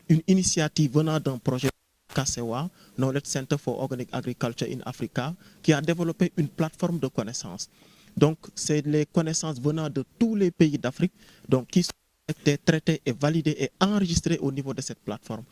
Speaker 11: une initiative venant d'un projet KCEWA, Knowledge Center for Organic Agriculture in Africa, qui a développé une plateforme de connaissances. Donc, c'est les connaissances venant de tous les pays d'Afrique, donc qui sont traités et validés et enregistrés au niveau de cette plateforme.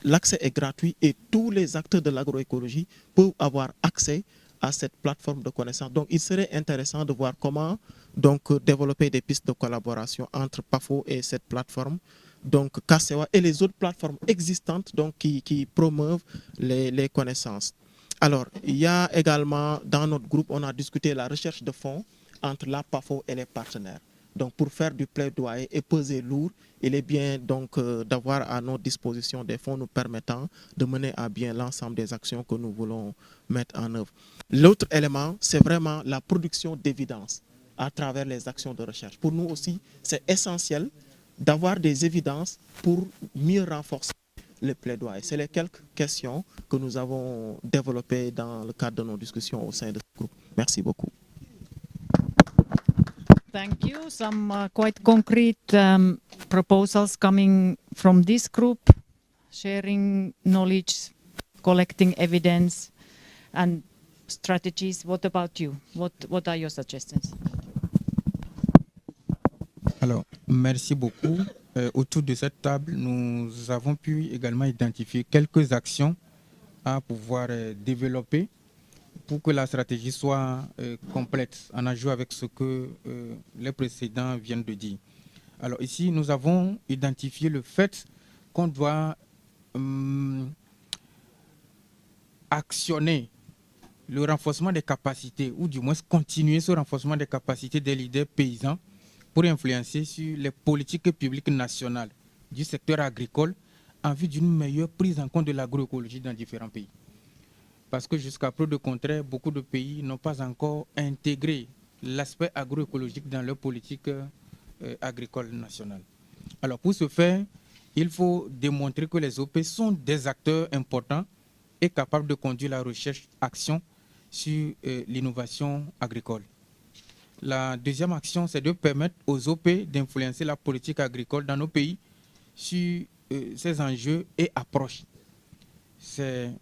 Speaker 11: L'accès est gratuit et tous les acteurs de l'agroécologie peuvent avoir accès à cette plateforme de connaissances. Donc, il serait intéressant de voir comment développer des pistes de collaboration entre Pafo et cette plateforme, donc KCEWA et les autres plateformes existantes qui promeuvent les connaissances. Alors, il y a également, dans notre groupe, on a discuté la recherche de fonds entre la Pafo et les partenaires. Donc, pour faire du plaidoyer et peser lourd, il est bien d'avoir à notre disposition des fonds nous permettant de mener à bien l'ensemble des actions que nous voulons mettre en œuvre. L'autre élément, c'est vraiment la production d'évidence à travers les actions de recherche. Pour nous aussi, c'est essentiel d'avoir des évidences pour mieux renforcer le plaidoyer. C'est les quelques questions que nous avons développées dans le cadre de nos discussions au sein de ce groupe. Merci beaucoup.
Speaker 5: Thank you. Some quite concrete proposals coming from this group, sharing knowledge, collecting evidence and strategies. What about you? What are your suggestions?
Speaker 12: Alors, merci beaucoup. Autour de cette table, nous avons pu également identifier quelques actions à pouvoir développer pour que la stratégie soit complète, en ajout avec ce que les précédents viennent de dire. Alors ici, nous avons identifié le fait qu'on doit actionner le renforcement des capacités, ou du moins continuer ce renforcement des capacités des leaders paysans pour influencer sur les politiques publiques nationales du secteur agricole en vue d'une meilleure prise en compte de l'agroécologie dans différents pays. Parce que jusqu'à preuve de contraire, beaucoup de pays n'ont pas encore intégré l'aspect agroécologique dans leur politique agricole nationale. Alors pour ce faire, il faut démontrer que les OP sont des acteurs importants et capables de conduire la recherche-action sur l'innovation agricole. La deuxième action, c'est de permettre aux OP d'influencer la politique agricole dans nos pays sur ces enjeux et approches. C'est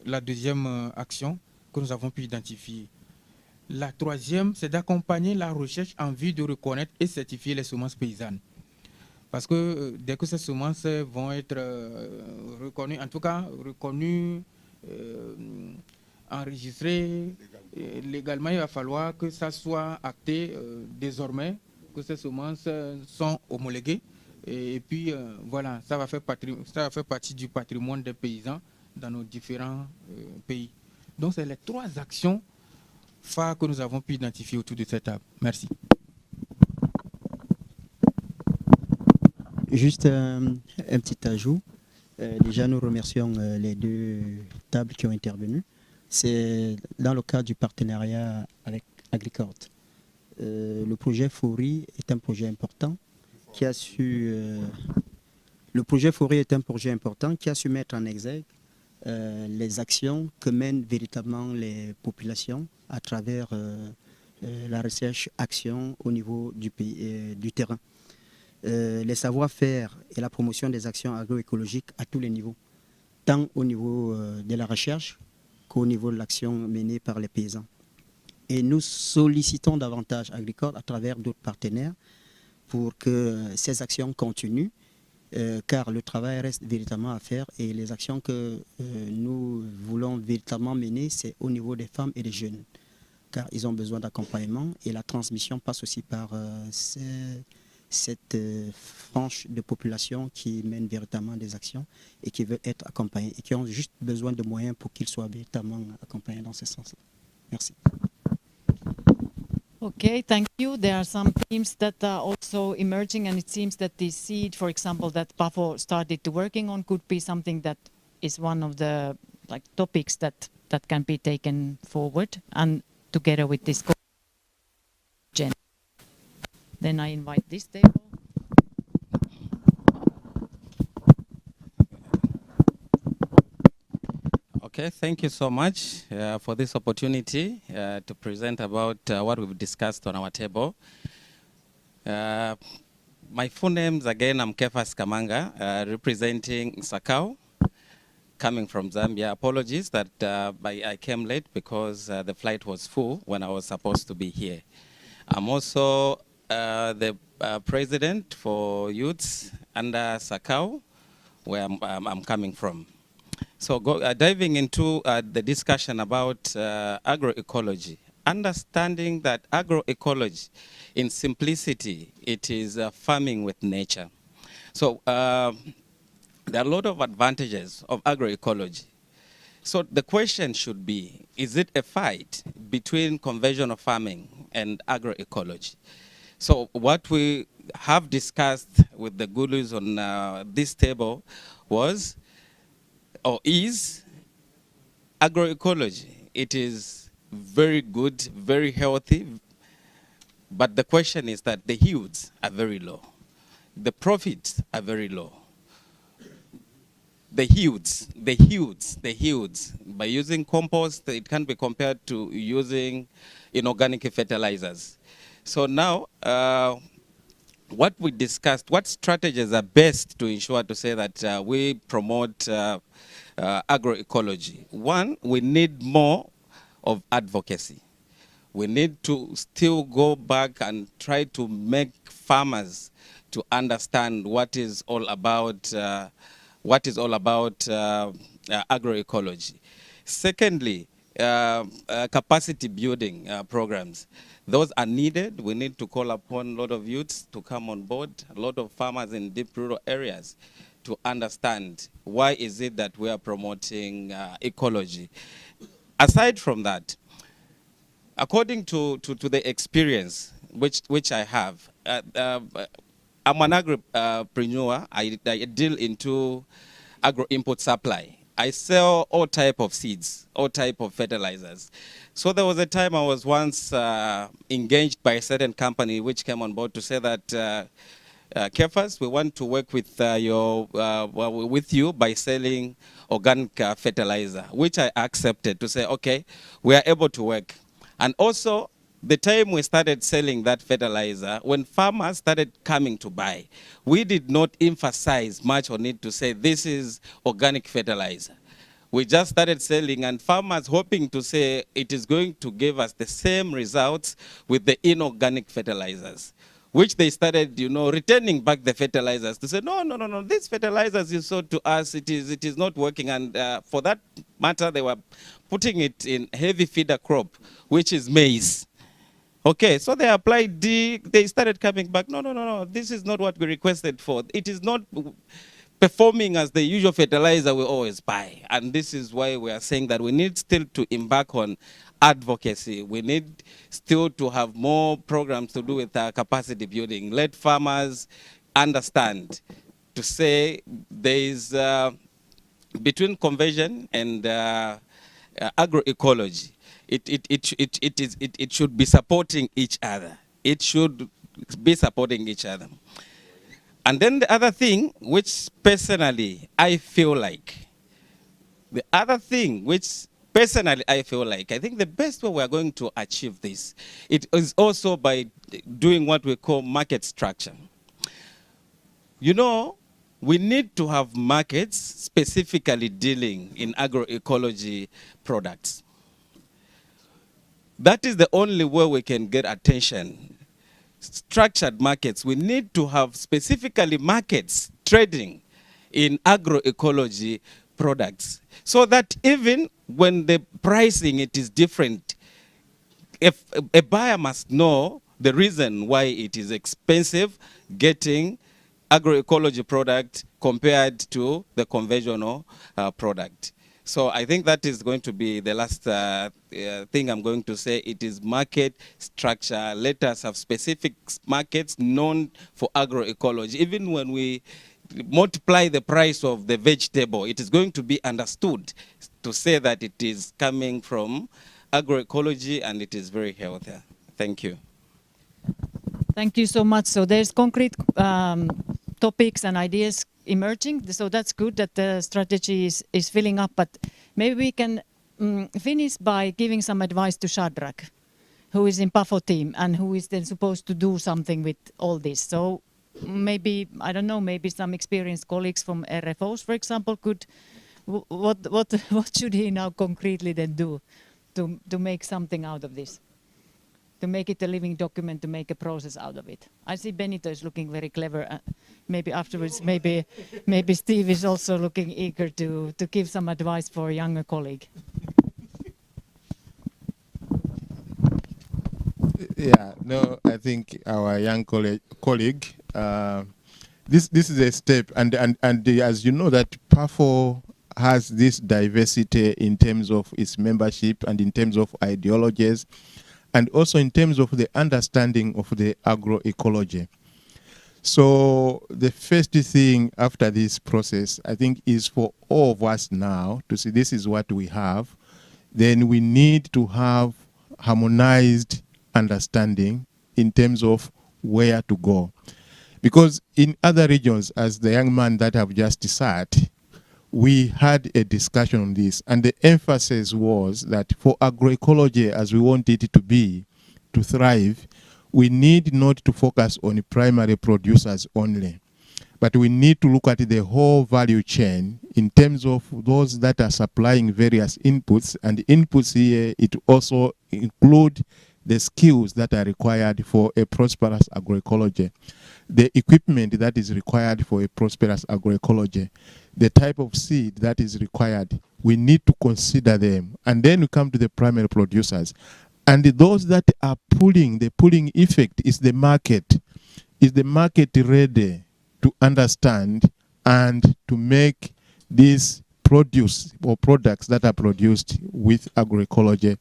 Speaker 12: la deuxième action que nous avons pu identifier. La troisième, c'est d'accompagner la recherche en vue de reconnaître et certifier les semences paysannes. Parce que dès que ces semences vont être reconnues, en tout cas reconnues, enregistrées légalement, il va falloir que ça soit acté désormais, que ces semences sont homologuées. Et puis voilà, ça va faire partie du patrimoine des paysans dans nos différents pays. Donc, c'est les trois actions phares que nous avons pu identifier autour de cette table. Merci.
Speaker 13: Juste un petit ajout. Déjà, nous remercions les deux tables qui ont intervenu. C'est dans le cadre du partenariat avec Agroecologie. Le projet Fori est un projet important qui a su... le projet Fori est un projet important qui a su mettre en exergue les actions que mènent véritablement les populations à travers la recherche-action au niveau du pays, du terrain. Les savoir-faire et la promotion des actions agroécologiques à tous les niveaux, tant au niveau de la recherche qu'au niveau de l'action menée par les paysans. Et nous sollicitons davantage Agricole à travers d'autres partenaires pour que ces actions continuent, car le travail reste véritablement à faire et les actions que nous voulons véritablement mener, c'est au niveau des femmes et des jeunes, car ils ont besoin d'accompagnement et la transmission passe aussi par cette frange de population qui mène véritablement des actions et qui veulent être accompagnés et qui ont juste besoin de moyens pour qu'ils soient véritablement accompagnés dans ce sens-là. Merci.
Speaker 5: Okay, thank you. There are some themes that are also emerging, and it seems that the seed, for example, that Pafo started to working on could be something that is one of the topics that can be taken forward, and together with this agenda. Then I invite this table.
Speaker 14: Ok,
Speaker 8: Okay, thank you so much for this opportunity to present about what we've discussed on our table. My full names, again, I'm Kefas Kamanga, representing Sakau, coming from Zambia. Apologies that I came late because the flight was full when I was supposed to be here. I'm also the president for youths under Sakau, where I'm coming from. So diving into the discussion about agroecology, understanding that agroecology, in simplicity, it is farming with nature. So there are a lot of advantages of agroecology. So the question should be, is it a fight between conventional farming and agroecology? So what we have discussed with the gurus on this table was, or is, agroecology. It is very good, very healthy, but the question is that the yields are very low. The profits are very low. The yields, by using compost, it can be compared to using inorganic fertilizers. So now, what we discussed, what strategies are best to ensure to say that we promote agroecology? One, we need more of advocacy. We need to still go back and try to make farmers to understand what is all about agroecology. Secondly, capacity building programs. Those are needed. We need to call upon a lot of youths to come on board, a lot of farmers in deep rural areas to understand why is it that we are promoting ecology. Aside from that, according to the experience which I have, I'm an agripreneur. I deal into agro-input supply. I sell all type of seeds, all type of fertilizers. So there was a time I was once engaged by a certain company which came on board to say that, Kefas, we want to work with you by selling organic fertilizer, which I accepted to say, okay, we are able to work. And also, the time we started selling that fertilizer, when farmers started coming to buy, we did not emphasize much on it to say this is organic fertilizer. We just started selling, and farmers hoping to say it is going to give us the same results with the inorganic fertilizers, which they started, returning back the fertilizers to say, no, these fertilizers you sold to us, it is not working. And for that matter, they were putting it in heavy feeder crop, which is maize. Okay, so they applied they started coming back, no, this is not what we requested for. It is not performing as the usual fertilizer we always buy. And this is why we are saying that we need still to embark on advocacy. We need still to have more programs to do with capacity building. Let farmers understand to say there is, between conversion and agroecology, it should be supporting each other. It should be supporting each other. And then the other thing, which personally I feel like, I think the best way we are going to achieve this, it is also by doing what we call market structure. We need to have markets specifically dealing in agroecology products. That is the only way we can get attention. Structured markets. We need to have specifically markets trading in agroecology products, so that even when the pricing it is different, if a buyer must know the reason why it is expensive getting agroecology product compared to the conventional product. So I think that is going to be the last thing I'm going to say. It is market structure. Let us have specific markets known for agroecology. Even when we multiply the price of the vegetable, it is going to be understood to say that it is coming from agroecology and it is very healthy. Thank you.
Speaker 5: Thank you so much. So there's concrete topics and ideas emerging. So that's good that the strategy is filling up. But maybe we can finish by giving some advice to Shadrach, who is in Pafo team and who is then supposed to do something with all this. So maybe, I don't know, maybe some experienced colleagues from RFOs, for example, could, what should he now concretely then do to make something out of this? To make it a living document, to make a process out of it. I see Benito is looking very clever. Maybe afterwards, maybe Steve is also looking eager to give some advice for a younger colleague.
Speaker 10: Yeah, no, I think our young colleague, this is a step, and as you know that Pafo has this diversity in terms of its membership and in terms of ideologies, and also in terms of the understanding of the agroecology. So the first thing after this process, I think, is for all of us now to see this is what we have. Then we need to have harmonized understanding in terms of where to go. Because in other regions, as the young man that have just said, we had a discussion on this, and the emphasis was that for agroecology, as we want it to be, to thrive, we need not to focus on primary producers only, but we need to look at the whole value chain in terms of those that are supplying various inputs, and inputs here, it also include the skills that are required for a prosperous agroecology, the equipment that is required for a prosperous agroecology, the type of seed that is required. We need to consider them. And then we come to the primary producers. And those that are pulling, the pulling effect is the market. Is the market ready to understand and to make these produce or products that are produced with agroecology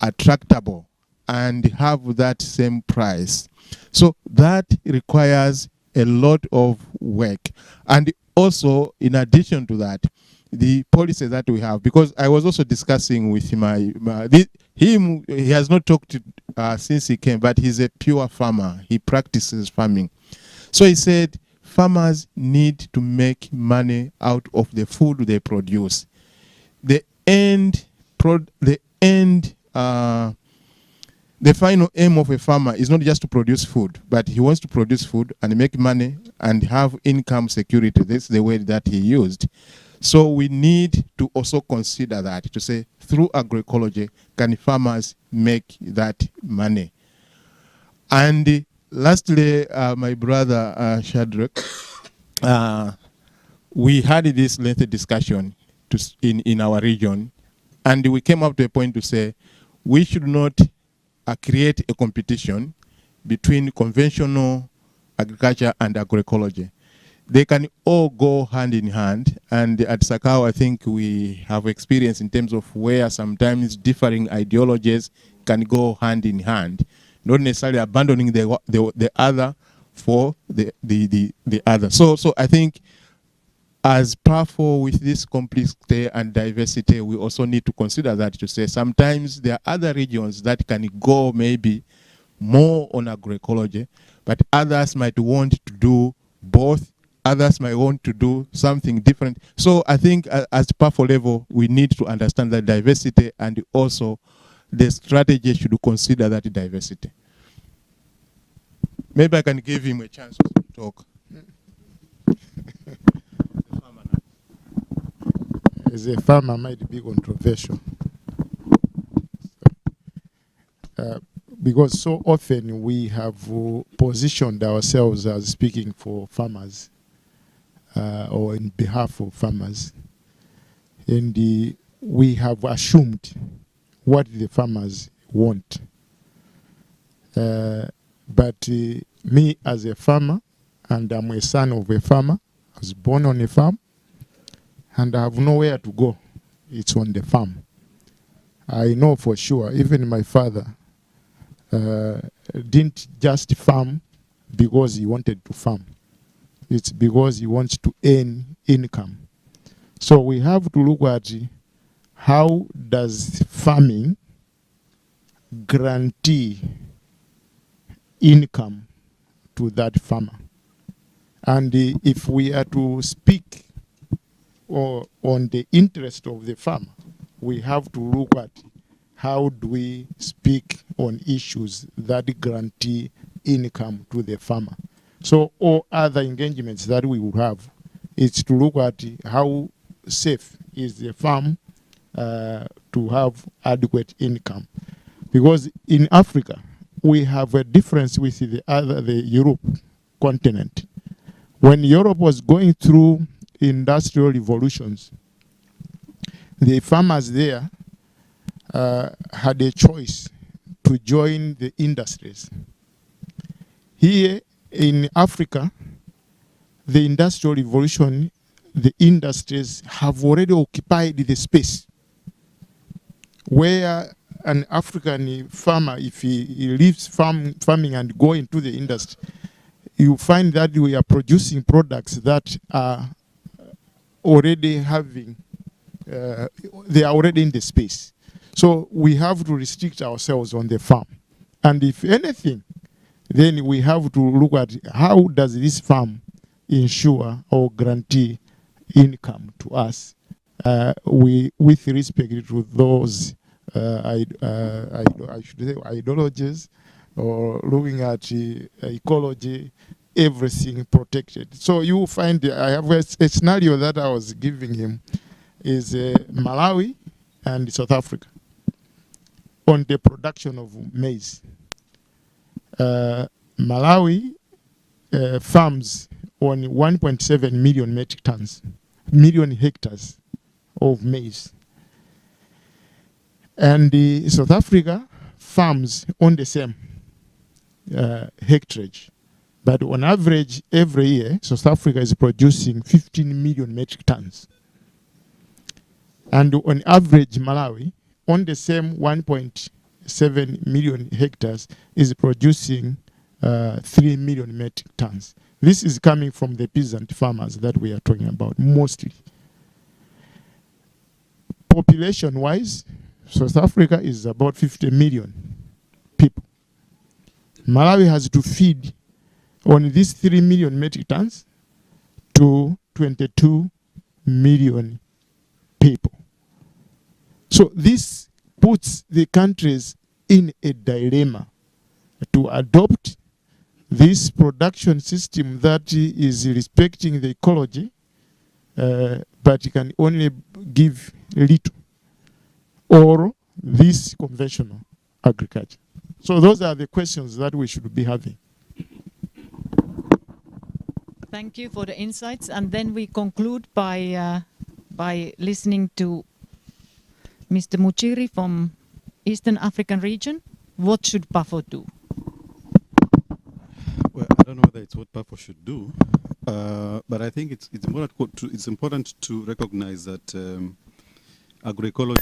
Speaker 10: attractable and have that same price? So that requires a lot of work. And also, in addition to that, the policy that we have, because I was also discussing with him, he has not talked since he came, but he's a pure farmer. He practices farming. So he said, farmers need to make money out of the food they produce. The final aim of a farmer is not just to produce food, but he wants to produce food and make money and have income security. That's the word that he used. So we need to also consider that, to say, through agroecology, can farmers make that money? And lastly, my brother Shadrach, we had this lengthy discussion in our region, and we came up to a point to say, we should not create a competition between conventional agriculture and agroecology. They can all go hand in hand, and at Sakao, I think we have experience in terms of where sometimes differing ideologies can go hand in hand, not necessarily abandoning the other for the other. So I think as Pafo, with this complexity and diversity, we also need to consider that, to say sometimes there are other regions that can go maybe more on agroecology, but others might want to do both. Others might want to do something different. So I think at Pafo level, we need to understand that diversity, and also the strategy should consider that diversity. Maybe I can give him a chance to talk.
Speaker 14: As a farmer, might be controversial. Because so often we have positioned ourselves as speaking for farmers or in behalf of farmers. And we have assumed what the farmers want. But me as a farmer, and I'm a son of a farmer, I was born on a farm, and I have nowhere to go. It's on the farm. I know for sure, even my father didn't just farm because he wanted to farm. It's because he wants to earn income. So we have to look at how does farming guarantee income to that farmer. And if we are to speak on the interest of the farmer, we have to look at how do we speak on issues that guarantee income to the farmer. So all other engagements that we would have is to look at how safe is the farm to have adequate income. Because in Africa, we have a difference with the Europe continent. When Europe was going through industrial revolutions, the farmers there had a choice to join the industries. Here in Africa, the industrial revolution, the industries have already occupied the space where an African farmer, if he leaves farming and go into the industry, you find that we are producing products that are already having, they are already in the space. So we have to restrict ourselves on the farm. And if anything, then we have to look at how does this farm ensure or guarantee income to us with respect to those I should say ideologies, or looking at ecology, everything protected. So you find, I have a scenario that I was giving him is Malawi and South Africa on the production of maize. Malawi farms on 1.7 million metric tons, million hectares of maize. And South Africa farms on the same hectarage. But on average, every year, South Africa is producing 15 million metric tons. And on average, Malawi, on the same 1.7 million hectares, is producing 3 million metric tons. This is coming from the peasant farmers that we are talking about, mostly. Population-wise, South Africa is about 50 million people. Malawi has to feed on these 3 million metric tons to 22 million people. So this puts the countries in a dilemma to adopt this production system that is respecting the ecology, but it can only give little, or this conventional agriculture. So those are the questions that we should be having.
Speaker 5: Thank you for the insights. And then we conclude by listening to Mr. Muchiri from Eastern African region. What should Pafo do?
Speaker 15: Well, I don't know whether it's what Pafo should do, but I think it's important to recognize that agroecology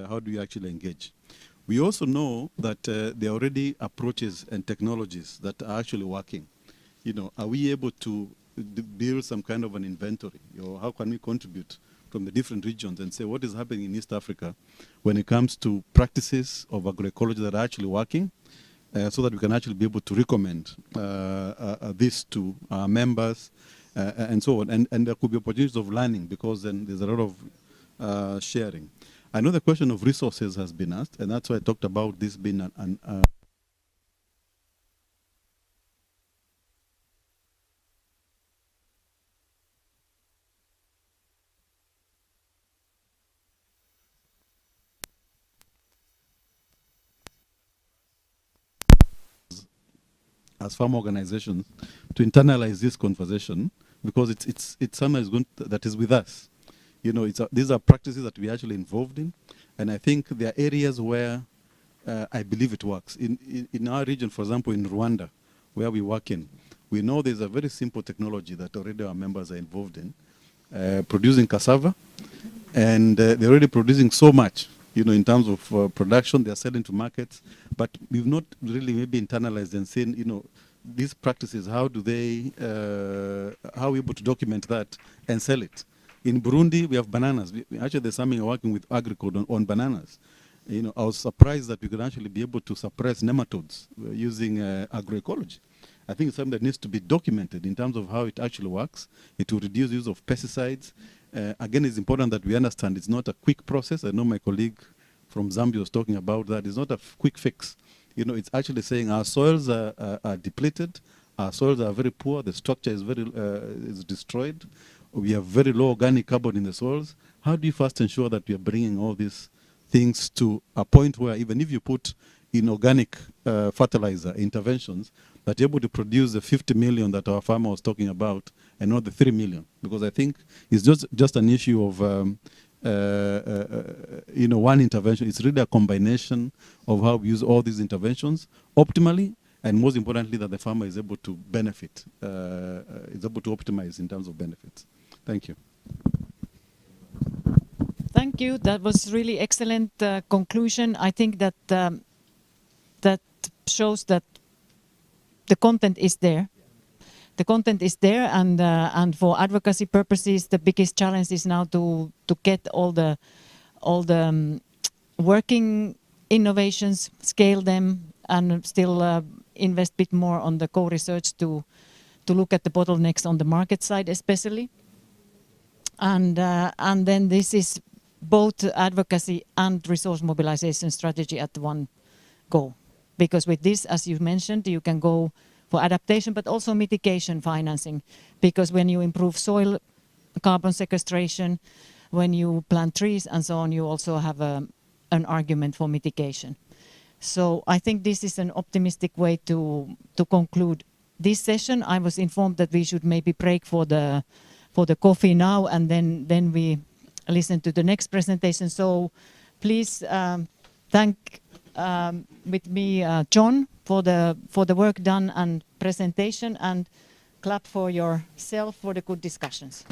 Speaker 15: how do you actually engage? We also know that there are already approaches and technologies that are actually working. are we able to build some kind of an inventory, or how can we contribute from the different regions and say what is happening in East Africa when it comes to practices of agroecology that are actually working, so that we can actually be able to recommend this to our members and so on. And there could be opportunities of learning, because then there's a lot of sharing. I know the question of resources has been asked, and that's why I talked about this being an as farm organizations to internalize this conversation, because it's something that is with us. These are practices that we're actually involved in, and I think there are areas where I believe it works. In our region, for example, in Rwanda, where we work in, we know there's a very simple technology that already our members are involved in, producing cassava, and they're already producing so much, in terms of production. They're selling to markets, but we've not really maybe internalized and seen, these practices, how are we able to document that and sell it? In Burundi, we have bananas. Actually, there's something working with Agroecologie on bananas. I was surprised that we could actually be able to suppress nematodes using agroecology. I think it's something that needs to be documented in terms of how it actually works. It will reduce use of pesticides. Again, it's important that we understand it's not a quick process. I know my colleague from Zambia was talking about that. It's not a quick fix. It's actually saying our soils are depleted. Our soils are very poor. The structure is is destroyed. We have very low organic carbon in the soils. How do you first ensure that we are bringing all these things to a point where even if you put in organic fertilizer interventions, that you're able to produce the 50 million that our farmer was talking about and not the 3 million? Because I think it's just an issue of one intervention. It's really a combination of how we use all these interventions optimally, and most importantly, that the farmer is able to benefit, is able to optimize in terms of benefits. Thank you.
Speaker 5: Thank you. That was really excellent conclusion. I think that that shows that the content is there. The content is there, and for advocacy purposes, the biggest challenge is now to get all the working innovations, scale them, and still invest a bit more on the co-research to look at the bottlenecks on the market side, especially. And then this is both advocacy and resource mobilization strategy at one go. Because with this, as you mentioned, you can go for adaptation, but also mitigation financing. Because when you improve soil carbon sequestration, when you plant trees and so on, you also have an argument for mitigation. So I think this is an optimistic way to conclude this session. I was informed that we should maybe break for the coffee now, and then we listen to the next presentation. So please thank with me John for the work done and presentation, and clap for yourself for the good discussions.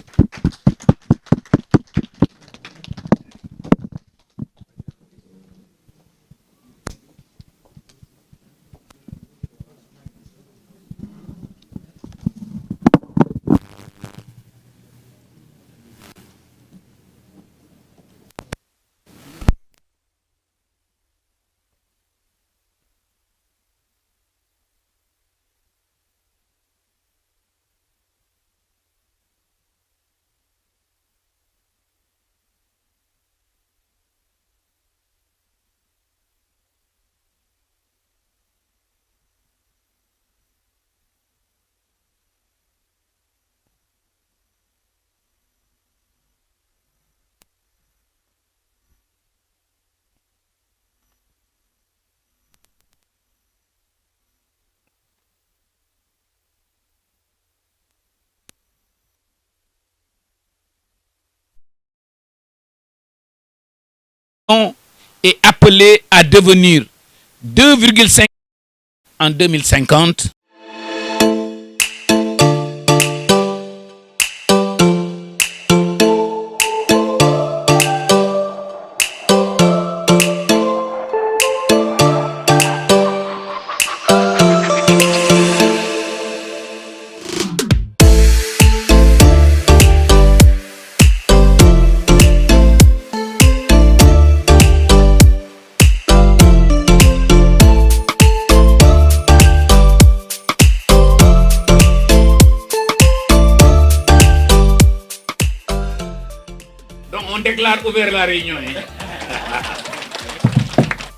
Speaker 3: Est appelé à devenir 2,5 en 2050. déclare ouvert la réunion.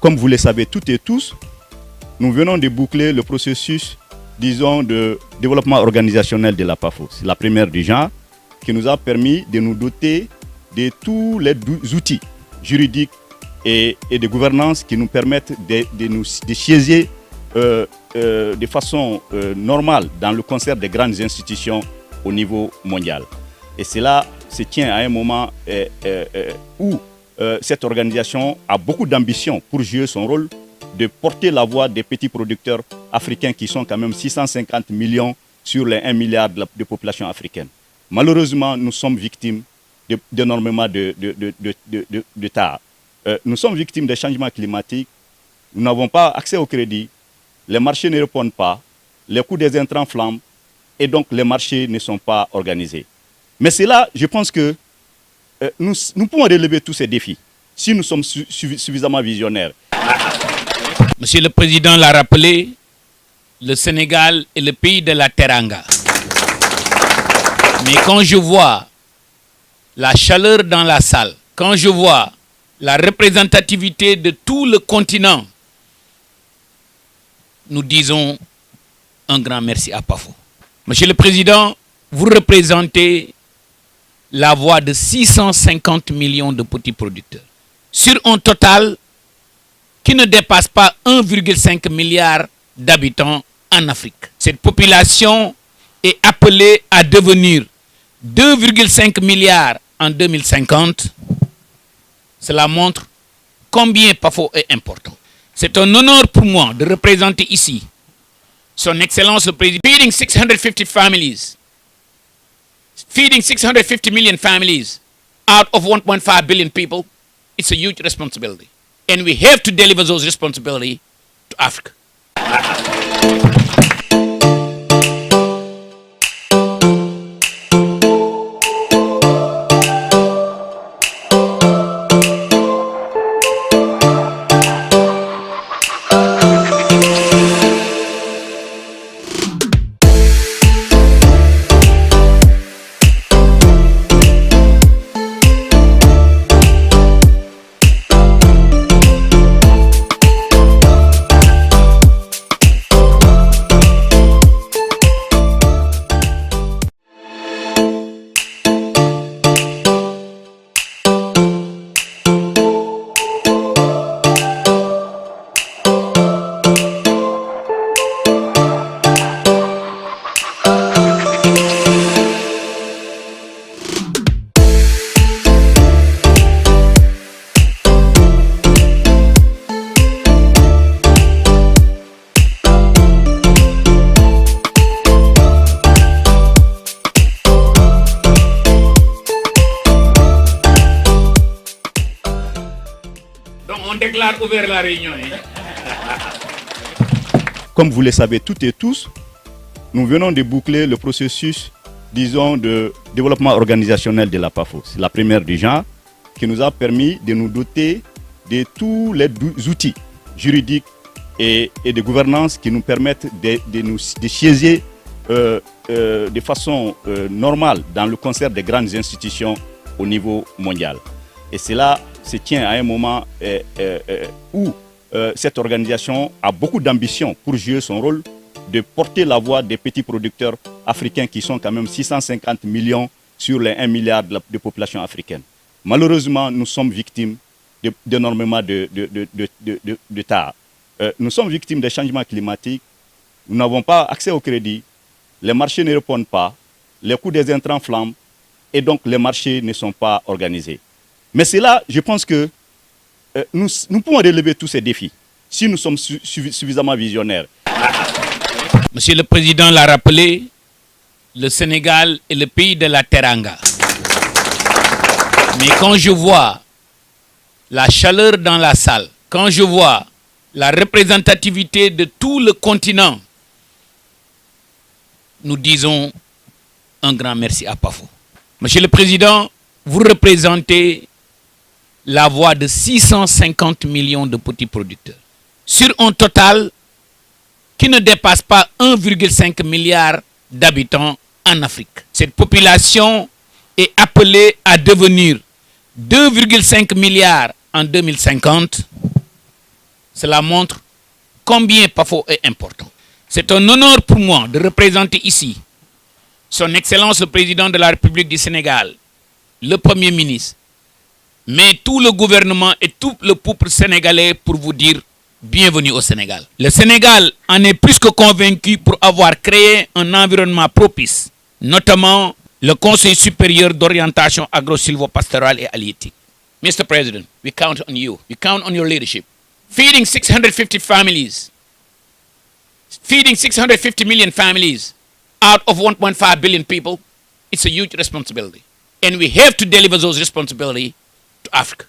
Speaker 2: Comme vous le savez toutes et tous, nous venons de boucler le processus, disons, de développement organisationnel de la Pafo. C'est la première du genre qui nous a permis de nous doter de tous les outils juridiques et de gouvernance qui nous permettent de siéger de façon normale dans le concert des grandes institutions au niveau mondial. Et cela se tient à un moment où cette organisation a beaucoup d'ambition pour jouer son rôle de porter la voix des petits producteurs africains qui sont quand même 650 millions sur les 1 milliard de population africaine. Malheureusement, nous sommes victimes d'énormément de tard. Nous sommes victimes des changements climatiques. Nous n'avons pas accès au crédit. Les marchés ne répondent pas. Les coûts des intrants flambent. Et donc, les marchés ne sont pas organisés. Mais c'est là, je pense que nous pouvons relever tous ces défis si nous sommes suffisamment visionnaires.
Speaker 3: Monsieur le Président l'a rappelé, le Sénégal est le pays de la teranga. Mais quand je vois la chaleur dans la salle, quand je vois la représentativité de tout le continent, nous disons un grand merci à Pafo. Monsieur le Président, vous représentez la voix de 650 millions de petits producteurs, sur un total qui ne dépasse pas 1,5 milliard d'habitants en Afrique. Cette population est appelée à devenir 2,5 milliards en 2050. Cela montre combien Pafo est important. C'est un honneur pour moi de représenter ici Son Excellence le Président. Feeding 650 families, feeding 650 million families out of 1.5 billion people, it's a huge responsibility. And we have to deliver those responsibilities to Africa. On déclare ouvert la réunion.
Speaker 2: Comme vous le savez toutes et tous, nous venons de boucler le processus, disons, de développement organisationnel de la Pafo. C'est la première du genre qui nous a permis de nous doter de tous les outils juridiques et de gouvernance qui nous permettent de siéger de façon normale dans le concert des grandes institutions au niveau mondial. Et cela se tient à un moment où cette organisation a beaucoup d'ambition pour jouer son rôle de porter la voix des petits producteurs africains qui sont quand même 650 millions sur les 1 milliard de population africaine. Malheureusement, nous sommes victimes d'énormément de tard. Nous sommes victimes des changements climatiques. Nous n'avons pas accès au crédit. Les marchés ne répondent pas. Les coûts des intrants flambent. Et donc, les marchés ne sont pas organisés. Mais c'est là, je pense que nous pouvons relever tous ces défis si nous sommes suffisamment visionnaires.
Speaker 3: Monsieur le Président l'a rappelé, le Sénégal est le pays de la teranga. Mais quand je vois la chaleur dans la salle, quand je vois la représentativité de tout le continent, nous disons un grand merci à Pafo. Monsieur le Président, vous représentez la voix de 650 millions de petits producteurs, sur un total qui ne dépasse pas 1,5 milliard d'habitants en Afrique. Cette population est appelée à devenir 2,5 milliards en 2050, cela montre combien Pafo est important. C'est un honneur pour moi de représenter ici Son Excellence le Président de la République du Sénégal, le Premier ministre, mais tout le gouvernement et tout le peuple sénégalais pour vous dire bienvenue au Sénégal. Le Sénégal en est plus que convaincu pour avoir créé un environnement propice, notamment le Conseil supérieur d'orientation agro-silvopastorale et halieutique. Mr. President, we count on you. We count on your leadership. Feeding 650 families, feeding 650 million families out of 1.5 billion people, it's a huge responsibility. And we have to deliver those responsibilities to Africa.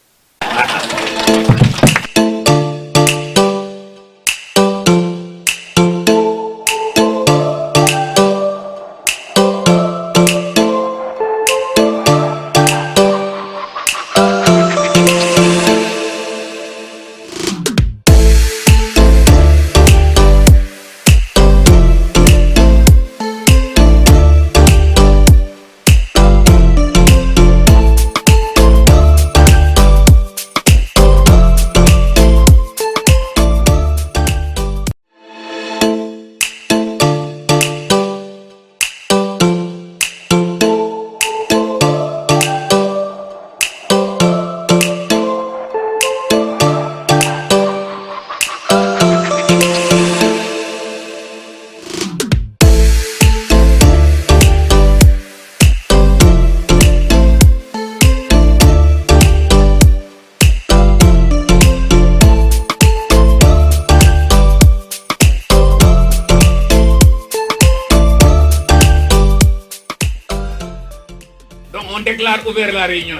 Speaker 3: On déclare ouvert la réunion.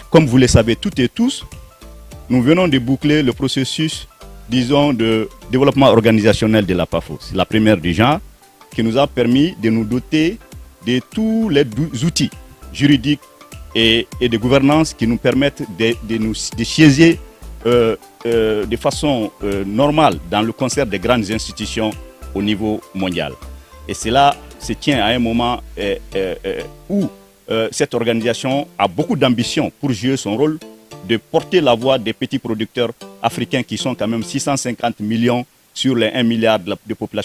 Speaker 2: Comme vous le savez toutes et tous, nous venons de boucler le processus, disons, de développement organisationnel de la Pafo. C'est la première du genre qui nous a permis de nous doter de tous les outils juridiques et de gouvernance qui nous permettent de siéger de façon normale dans le concert des grandes institutions au niveau mondial. Et cela se tient à un moment où cette organisation a beaucoup d'ambition pour jouer son rôle de porter la voix des petits producteurs africains qui sont quand même 650 millions sur les 1 milliard de population.